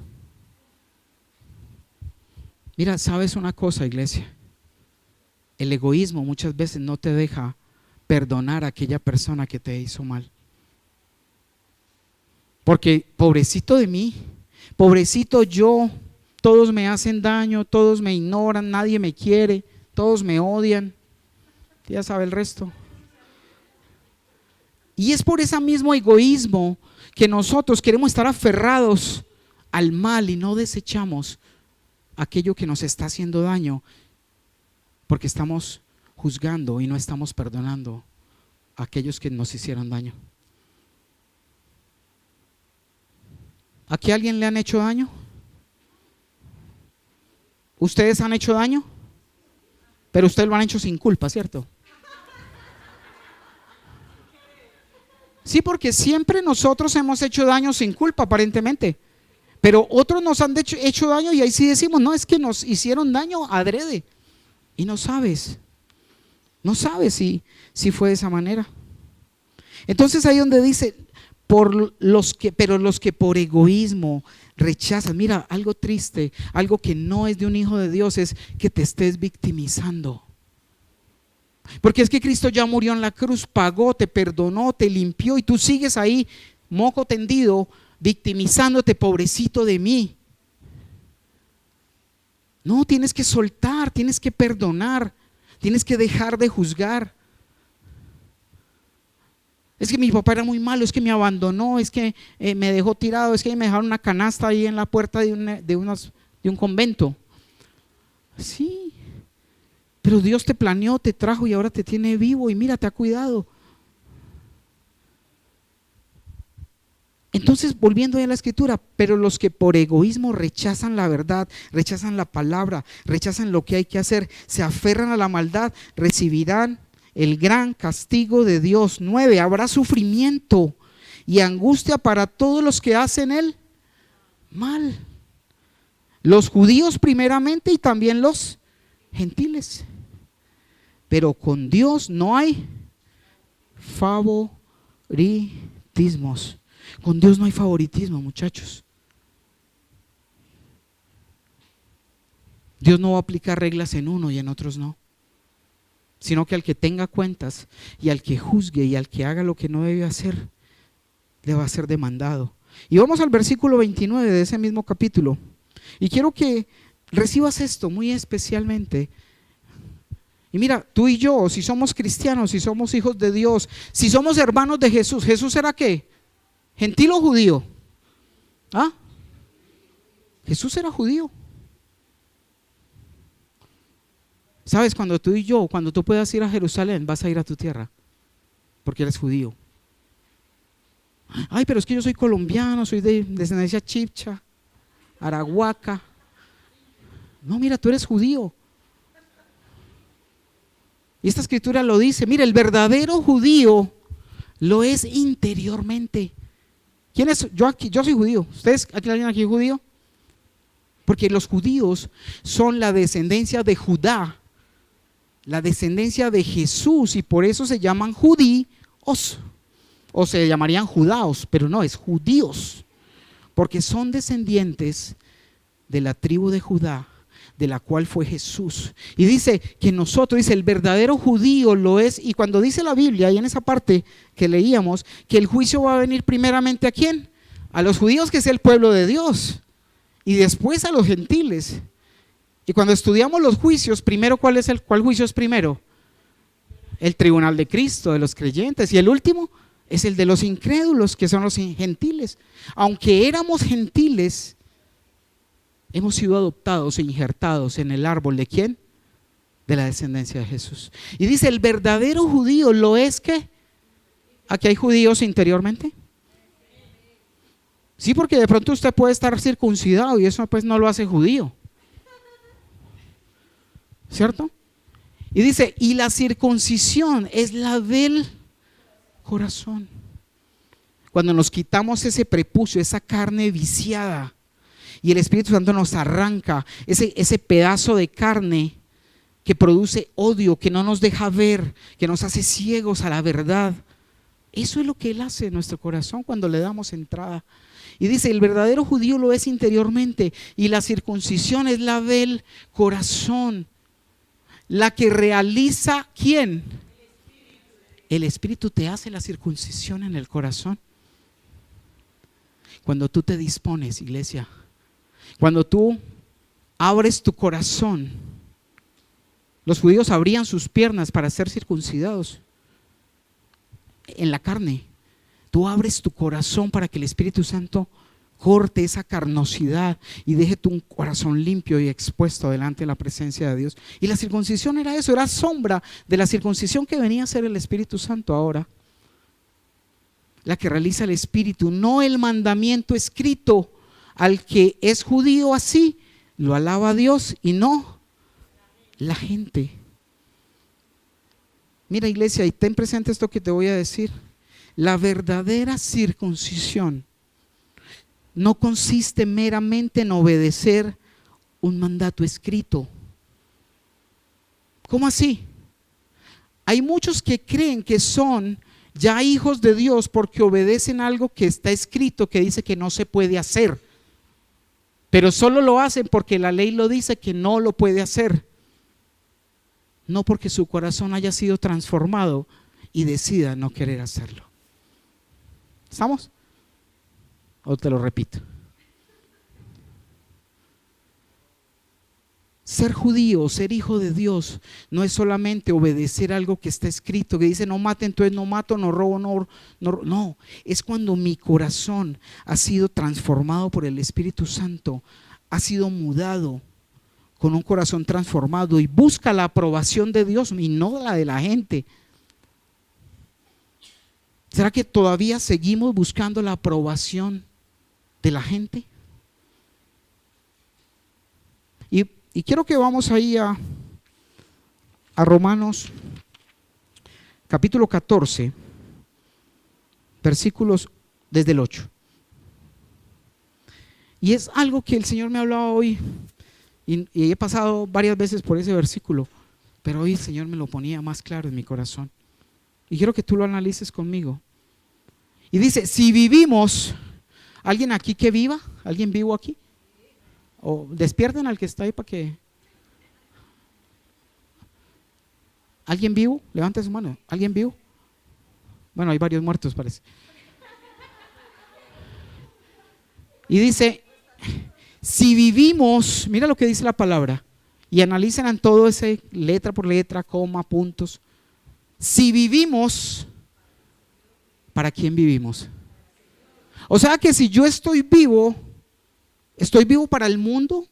Mira, ¿sabes una cosa, iglesia? El egoísmo muchas veces no te deja perdonar a aquella persona que te hizo mal. Porque pobrecito de mí, pobrecito yo, todos me hacen daño, todos me ignoran, nadie me quiere, todos me odian. Ya sabe el resto. Y es por ese mismo egoísmo que nosotros queremos estar aferrados al mal y no desechamos aquello que nos está haciendo daño, porque estamos juzgando y no estamos perdonando a aquellos que nos hicieron daño. ¿Aquí a alguien le han hecho daño? ¿Ustedes han hecho daño? Pero ustedes lo han hecho sin culpa, ¿cierto? Sí, porque siempre nosotros hemos hecho daño sin culpa, aparentemente. Pero otros nos han hecho daño y ahí sí decimos, no, es que nos hicieron daño adrede. Y no sabes si fue de esa manera. Entonces ahí donde dice, pero los que por egoísmo rechazan. Mira, algo triste, algo que no es de un hijo de Dios es que te estés victimizando. Porque es que Cristo ya murió en la cruz, pagó, te perdonó, te limpió y tú sigues ahí, moco tendido, victimizándote, pobrecito de mí. No, tienes que soltar, tienes que perdonar, tienes que dejar de juzgar. Es que mi papá era muy malo, es que me abandonó, es que me dejó tirado, es que me dejaron una canasta ahí en la puerta de un convento. Sí, pero Dios te planeó, te trajo y ahora te tiene vivo y mira, te ha cuidado. Entonces, volviendo a la escritura, pero los que por egoísmo rechazan la verdad, rechazan la palabra, rechazan lo que hay que hacer, se aferran a la maldad, recibirán el gran castigo de Dios. 9. Habrá sufrimiento y angustia para todos los que hacen el mal. Los judíos primeramente y también los gentiles. Pero con Dios no hay favoritismos. Con Dios no hay favoritismo, muchachos. Dios no va a aplicar reglas en uno y en otros no. sino que al que tenga cuentas y al que juzgue y al que haga lo que no debe hacer, le va a ser demandado. Y vamos al versículo 29 de ese mismo capítulo. Y quiero que recibas esto muy especialmente. Y mira, tú y yo, si somos cristianos, si somos hijos de Dios, si somos hermanos de Jesús, ¿Jesús era qué? ¿Gentil o judío? ¿Ah? Jesús era judío. ¿Sabes? Cuando tú y yo, cuando tú puedas ir a Jerusalén, vas a ir a tu tierra, porque eres judío. Ay, pero es que yo soy colombiano, soy de descendencia chibcha, arahuaca. No, mira, tú eres judío. Y esta escritura lo dice. Mira, el verdadero judío lo es interiormente. ¿Quién es? Yo soy judío. ¿Ustedes, alguien aquí es judío? Porque los judíos son la descendencia de Judá, la descendencia de Jesús, y por eso se llaman judíos, o se llamarían judaos, pero no, es judíos, porque son descendientes de la tribu de Judá, de la cual fue Jesús. Y dice que nosotros, dice, el verdadero judío lo es. Y cuando dice la Biblia, y en esa parte que leíamos, que el juicio va a venir primeramente ¿a quién? A los judíos, que es el pueblo de Dios, y después a los gentiles. Y cuando estudiamos los juicios, primero, ¿cuál juicio es primero? El tribunal de Cristo, de los creyentes, y el último es el de los incrédulos, que son los gentiles. Aunque éramos gentiles, hemos sido adoptados e injertados en el árbol ¿de quién? De la descendencia de Jesús. Y dice, el verdadero judío lo es que, ¿aquí hay judíos interiormente? Sí, porque de pronto usted puede estar circuncidado y eso pues no lo hace judío, ¿cierto? Y dice, y la circuncisión es la del corazón. Cuando nos quitamos ese prepucio, esa carne viciada, y el Espíritu Santo nos arranca ese pedazo de carne que produce odio, que no nos deja ver, que nos hace ciegos a la verdad. Eso es lo que Él hace en nuestro corazón cuando le damos entrada. Y dice, el verdadero judío lo es interiormente, y la circuncisión es la del corazón, la que realiza ¿quién? El Espíritu te hace la circuncisión en el corazón. Cuando tú te dispones, iglesia, cuando tú abres tu corazón, los judíos abrían sus piernas para ser circuncidados en la carne. Tú abres tu corazón para que el Espíritu Santo corte esa carnosidad y deje tu corazón limpio y expuesto delante de la presencia de Dios. Y la circuncisión era eso, era sombra de la circuncisión que venía a ser el Espíritu Santo ahora, la que realiza el Espíritu, no el mandamiento escrito. Al que es judío así, lo alaba a Dios y no la gente. Mira, iglesia, y ten presente esto que te voy a decir. La verdadera circuncisión no consiste meramente en obedecer un mandato escrito. ¿Cómo así? Hay muchos que creen que son ya hijos de Dios porque obedecen algo que está escrito, que dice que no se puede hacer, pero solo lo hacen porque la ley lo dice que no lo puede hacer, no porque su corazón haya sido transformado y decida no querer hacerlo. ¿Estamos? ¿O te lo repito? Ser judío, ser hijo de Dios, no es solamente obedecer algo que está escrito, que dice no mate, entonces no mato, no robo, no, es cuando mi corazón ha sido transformado por el Espíritu Santo, ha sido mudado con un corazón transformado y busca la aprobación de Dios y no la de la gente. ¿Será que todavía seguimos buscando la aprobación de la gente? Y quiero que vamos ahí a Romanos capítulo 14, versículos desde el 8. Y es algo que el Señor me ha hablado hoy y he pasado varias veces por ese versículo, pero hoy el Señor me lo ponía más claro en mi corazón. Y quiero que tú lo analices conmigo. Y dice, si vivimos, ¿alguien aquí que viva? ¿Alguien vivo aquí? O despierten al que está ahí para que… ¿Alguien vivo? Levante su mano. ¿Alguien vivo? Bueno, hay varios muertos, parece. Y dice, si vivimos, mira lo que dice la palabra, y analicen en todo ese letra por letra, coma, puntos. Si vivimos, ¿para quién vivimos? O sea que si yo estoy vivo para el mundo,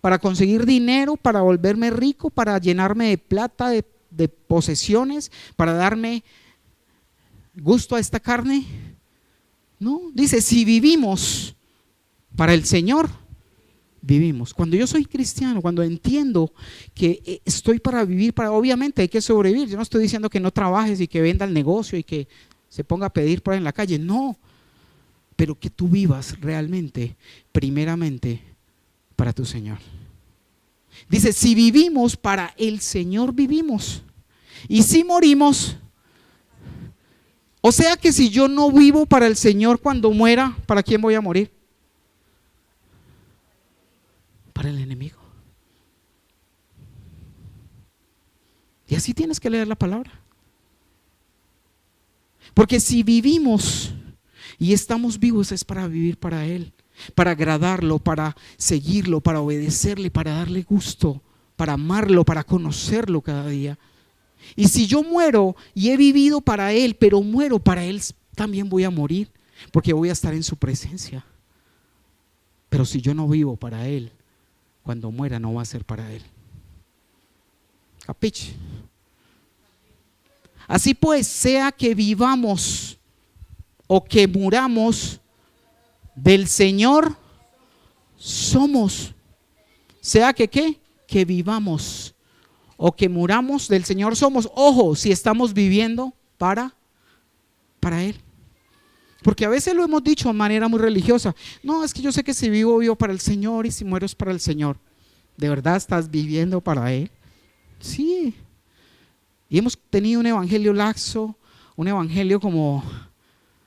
para conseguir dinero, para volverme rico, para llenarme de plata, de posesiones, para darme gusto a esta carne. No, dice, si vivimos para el Señor, vivimos. Cuando yo soy cristiano, cuando entiendo que estoy para vivir, obviamente hay que sobrevivir. Yo no estoy diciendo que no trabajes y que venda el negocio y que se ponga a pedir por ahí en la calle, no. Pero que tú vivas realmente, primeramente, para tu Señor. Dice, si vivimos para el Señor, vivimos. Y si morimos, o sea que si yo no vivo para el Señor cuando muera, ¿para quién voy a morir? Para el enemigo. Y así tienes que leer la palabra. Porque si vivimos y estamos vivos es para vivir para Él, para agradarlo, para seguirlo, para obedecerle, para darle gusto, para amarlo, para conocerlo cada día. Y si yo muero y he vivido para Él, pero muero para Él, también voy a morir, porque voy a estar en su presencia. Pero si yo no vivo para Él, cuando muera no va a ser para Él. ¿Capiche? Así pues, sea que vivamos o que muramos, del Señor somos. Sea que ¿qué? Que vivamos o que muramos, del Señor somos. Ojo, si estamos viviendo para Él. Porque a veces lo hemos dicho de manera muy religiosa. No, es que yo sé que si vivo, vivo para el Señor, y si muero es para el Señor. ¿De verdad estás viviendo para Él? Sí. Y hemos tenido un evangelio laxo, un evangelio como,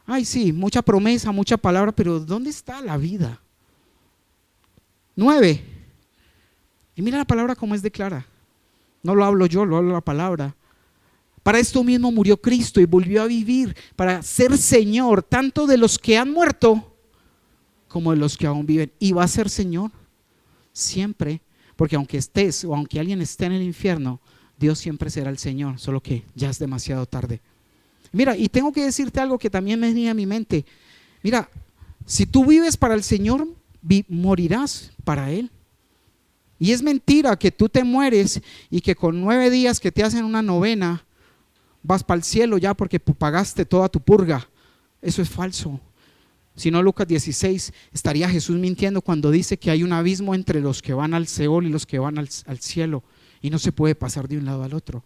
ay sí, mucha promesa, mucha palabra, pero ¿dónde está la vida? 9. Y mira la palabra como es declara. No lo hablo yo, lo habla la palabra. Para esto mismo murió Cristo y volvió a vivir, para ser Señor tanto de los que han muerto como de los que aún viven. Y va a ser Señor siempre, porque aunque estés o aunque alguien esté en el infierno, Dios siempre será el Señor, solo que ya es demasiado tarde. Mira, y tengo que decirte algo que también me venía a mi mente. Mira, si tú vives para el Señor, morirás para Él. Y es mentira que tú te mueres y que con 9 días que te hacen una novena vas para el cielo ya porque pagaste toda tu purga. Eso es falso. Si no, Lucas 16 estaría Jesús mintiendo cuando dice que hay un abismo entre los que van al Seol y los que van al cielo, y no se puede pasar de un lado al otro.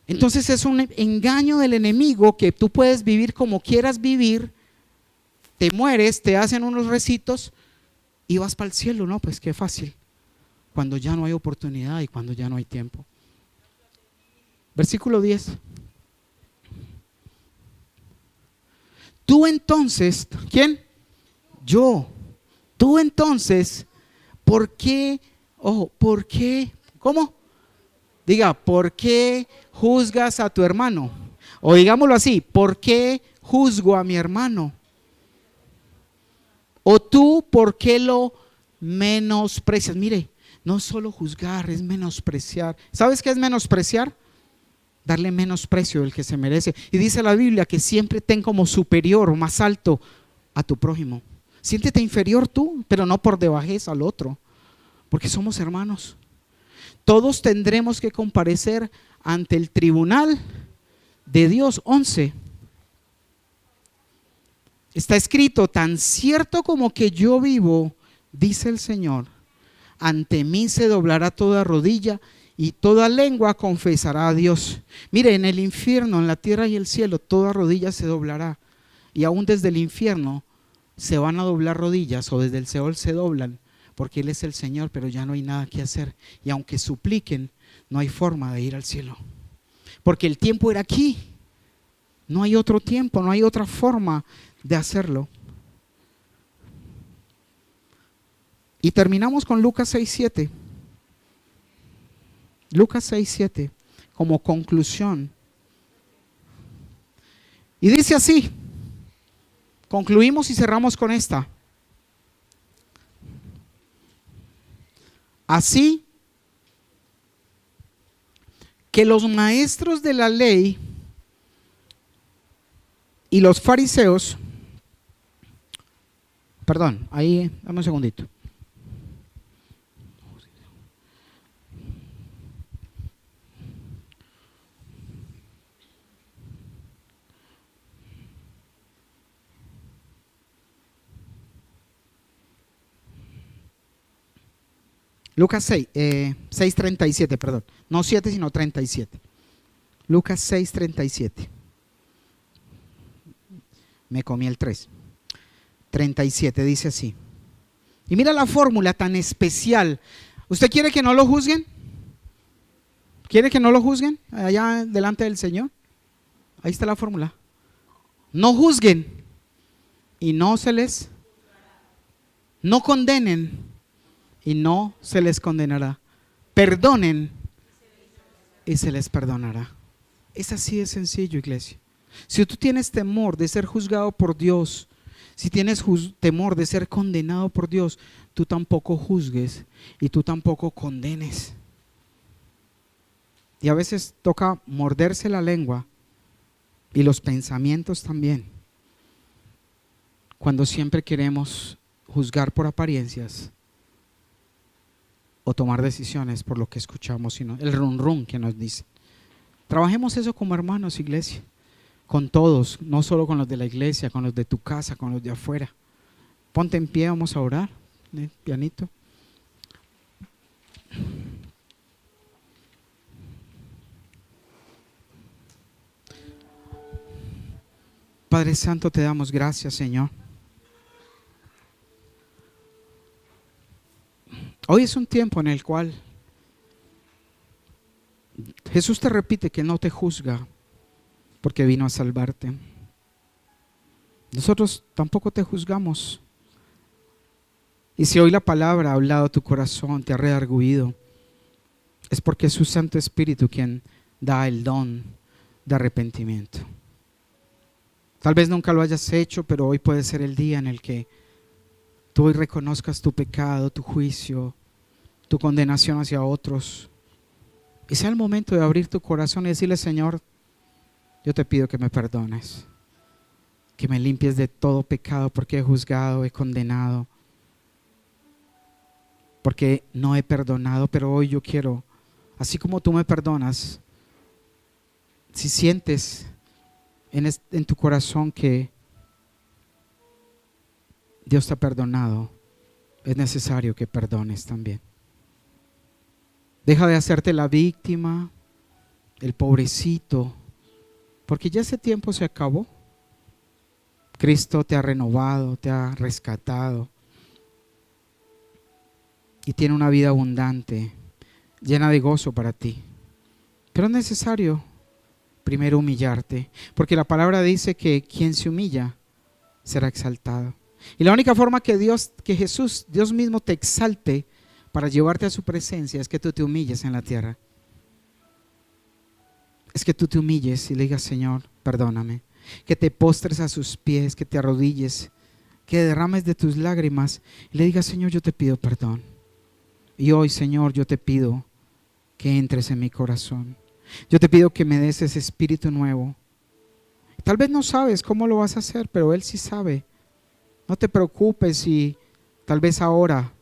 Entonces es un engaño del enemigo que tú puedes vivir como quieras vivir, te mueres, te hacen unos recitos y vas para el cielo. No, pues qué fácil, cuando ya no hay oportunidad y cuando ya no hay tiempo. Versículo 10. Tú entonces, ¿quién? Yo. Tú entonces, ¿por qué? Ojo, ¿por qué? ¿Cómo? Diga, ¿por qué juzgas a tu hermano? O digámoslo así, ¿por qué juzgo a mi hermano? O tú, ¿por qué lo menosprecias? Mire, no solo juzgar, es menospreciar. ¿Sabes qué es menospreciar? Darle menosprecio del que se merece. Y dice la Biblia que siempre ten como superior o más alto a tu prójimo. Siéntete inferior tú, pero no por debajez al otro, porque somos hermanos. Todos tendremos que comparecer ante el tribunal de Dios. 11. Está escrito, tan cierto como que yo vivo, dice el Señor, ante mí se doblará toda rodilla y toda lengua confesará a Dios. Mire, en el infierno, en la tierra y el cielo, toda rodilla se doblará. Y aún desde el infierno se van a doblar rodillas, o desde el Seol se doblan, porque Él es el Señor, pero ya no hay nada que hacer. Y aunque supliquen, no hay forma de ir al cielo, porque el tiempo era aquí. No hay otro tiempo, no hay otra forma de hacerlo. Y terminamos con Lucas 6:7. Lucas 6, 7, como conclusión. Y dice así, concluimos y cerramos con esta. Así que los maestros de la ley y los fariseos, perdón, ahí, dame un segundito. Lucas 6, 6:37, perdón. No 7, sino 37. Lucas 6:37. Me comí el 3. 37 dice así. Y mira la fórmula tan especial. ¿Usted quiere que no lo juzguen? ¿Quiere que no lo juzguen allá delante del Señor? Ahí está la fórmula. No juzguen y no se les, no condenen y no se les condenará. Perdonen y se les perdonará. Es así de sencillo, iglesia. Si tú tienes temor de ser juzgado por Dios, si tienes temor de ser condenado por Dios, tú tampoco juzgues y tú tampoco condenes. Y a veces toca morderse la lengua y los pensamientos también, cuando siempre queremos juzgar por apariencias o tomar decisiones por lo que escuchamos, sino el run run que nos dice. Trabajemos eso como hermanos, iglesia, con todos, no solo con los de la iglesia, con los de tu casa, con los de afuera. Ponte en pie, vamos a orar, pianito. Padre Santo, te damos gracias, Señor. Hoy es un tiempo en el cual Jesús te repite que no te juzga porque vino a salvarte. Nosotros tampoco te juzgamos. Y si hoy la palabra ha hablado a tu corazón, te ha redarguido, es porque es su Santo Espíritu quien da el don de arrepentimiento. Tal vez nunca lo hayas hecho, pero hoy puede ser el día en el que tú hoy reconozcas tu pecado, tu juicio, tu condenación hacia otros. Y sea el momento de abrir tu corazón y decirle: Señor, yo te pido que me perdones, que me limpies de todo pecado, porque he juzgado, he condenado, porque no he perdonado, pero hoy yo quiero, así como tú me perdonas, si sientes en tu corazón que Dios te ha perdonado, es necesario que perdones también. Deja de hacerte la víctima, el pobrecito, porque ya ese tiempo se acabó. Cristo te ha renovado, te ha rescatado y tiene una vida abundante, llena de gozo para ti. Pero es necesario primero humillarte, porque la palabra dice que quien se humilla será exaltado. Y la única forma que Jesús, Dios mismo, te exalte para llevarte a su presencia es que tú te humilles en la tierra. Es que tú te humilles y le digas: Señor, perdóname. Que te postres a sus pies, que te arrodilles, que derrames de tus lágrimas y le digas: Señor, yo te pido perdón. Y hoy, Señor, yo te pido que entres en mi corazón. Yo te pido que me des ese espíritu nuevo. Tal vez no sabes cómo lo vas a hacer, pero Él sí sabe. No te preocupes si tal vez ahora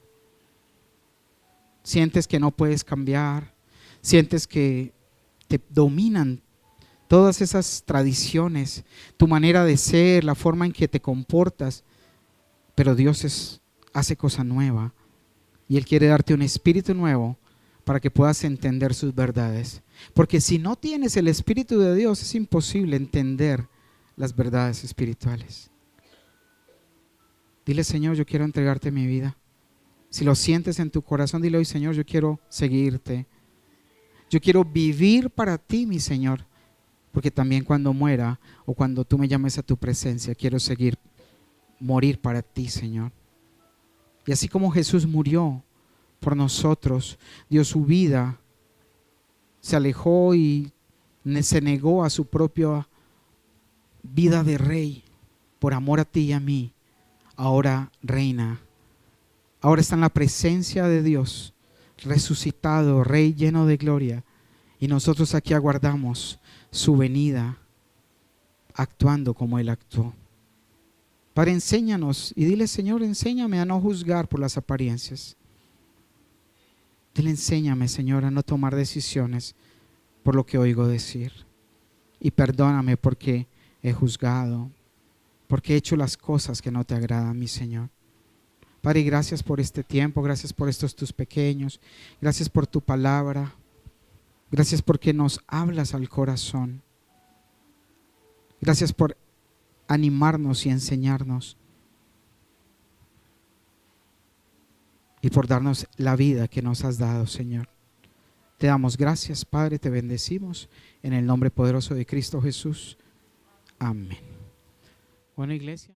sientes que no puedes cambiar, sientes que te dominan todas esas tradiciones, tu manera de ser, la forma en que te comportas, pero Dios hace cosa nueva y Él quiere darte un espíritu nuevo para que puedas entender sus verdades. Porque si no tienes el Espíritu de Dios, es imposible entender las verdades espirituales. Dile: Señor, yo quiero entregarte mi vida. Si lo sientes en tu corazón, dile hoy: Señor, yo quiero seguirte. Yo quiero vivir para ti, mi Señor. Porque también cuando muera o cuando tú me llames a tu presencia, quiero morir para ti, Señor. Y así como Jesús murió por nosotros, dio su vida se alejó y se negó a su propia vida de rey por amor a ti y a mí, ahora reina. Ahora está en la presencia de Dios, resucitado, Rey lleno de gloria. Y nosotros aquí aguardamos su venida, actuando como Él actuó. Padre, enséñanos y dile, Señor, enséñame a no juzgar por las apariencias. Dile, enséñame, Señor, a no tomar decisiones por lo que oigo decir. Y perdóname porque he juzgado, porque he hecho las cosas que no te agradan, mi Señor. Padre, gracias por este tiempo, gracias por estos tus pequeños, gracias por tu palabra, gracias porque nos hablas al corazón. Gracias por animarnos y enseñarnos y por darnos la vida que nos has dado, Señor. Te damos gracias, Padre, te bendecimos en el nombre poderoso de Cristo Jesús. Amén. Bueno, iglesia.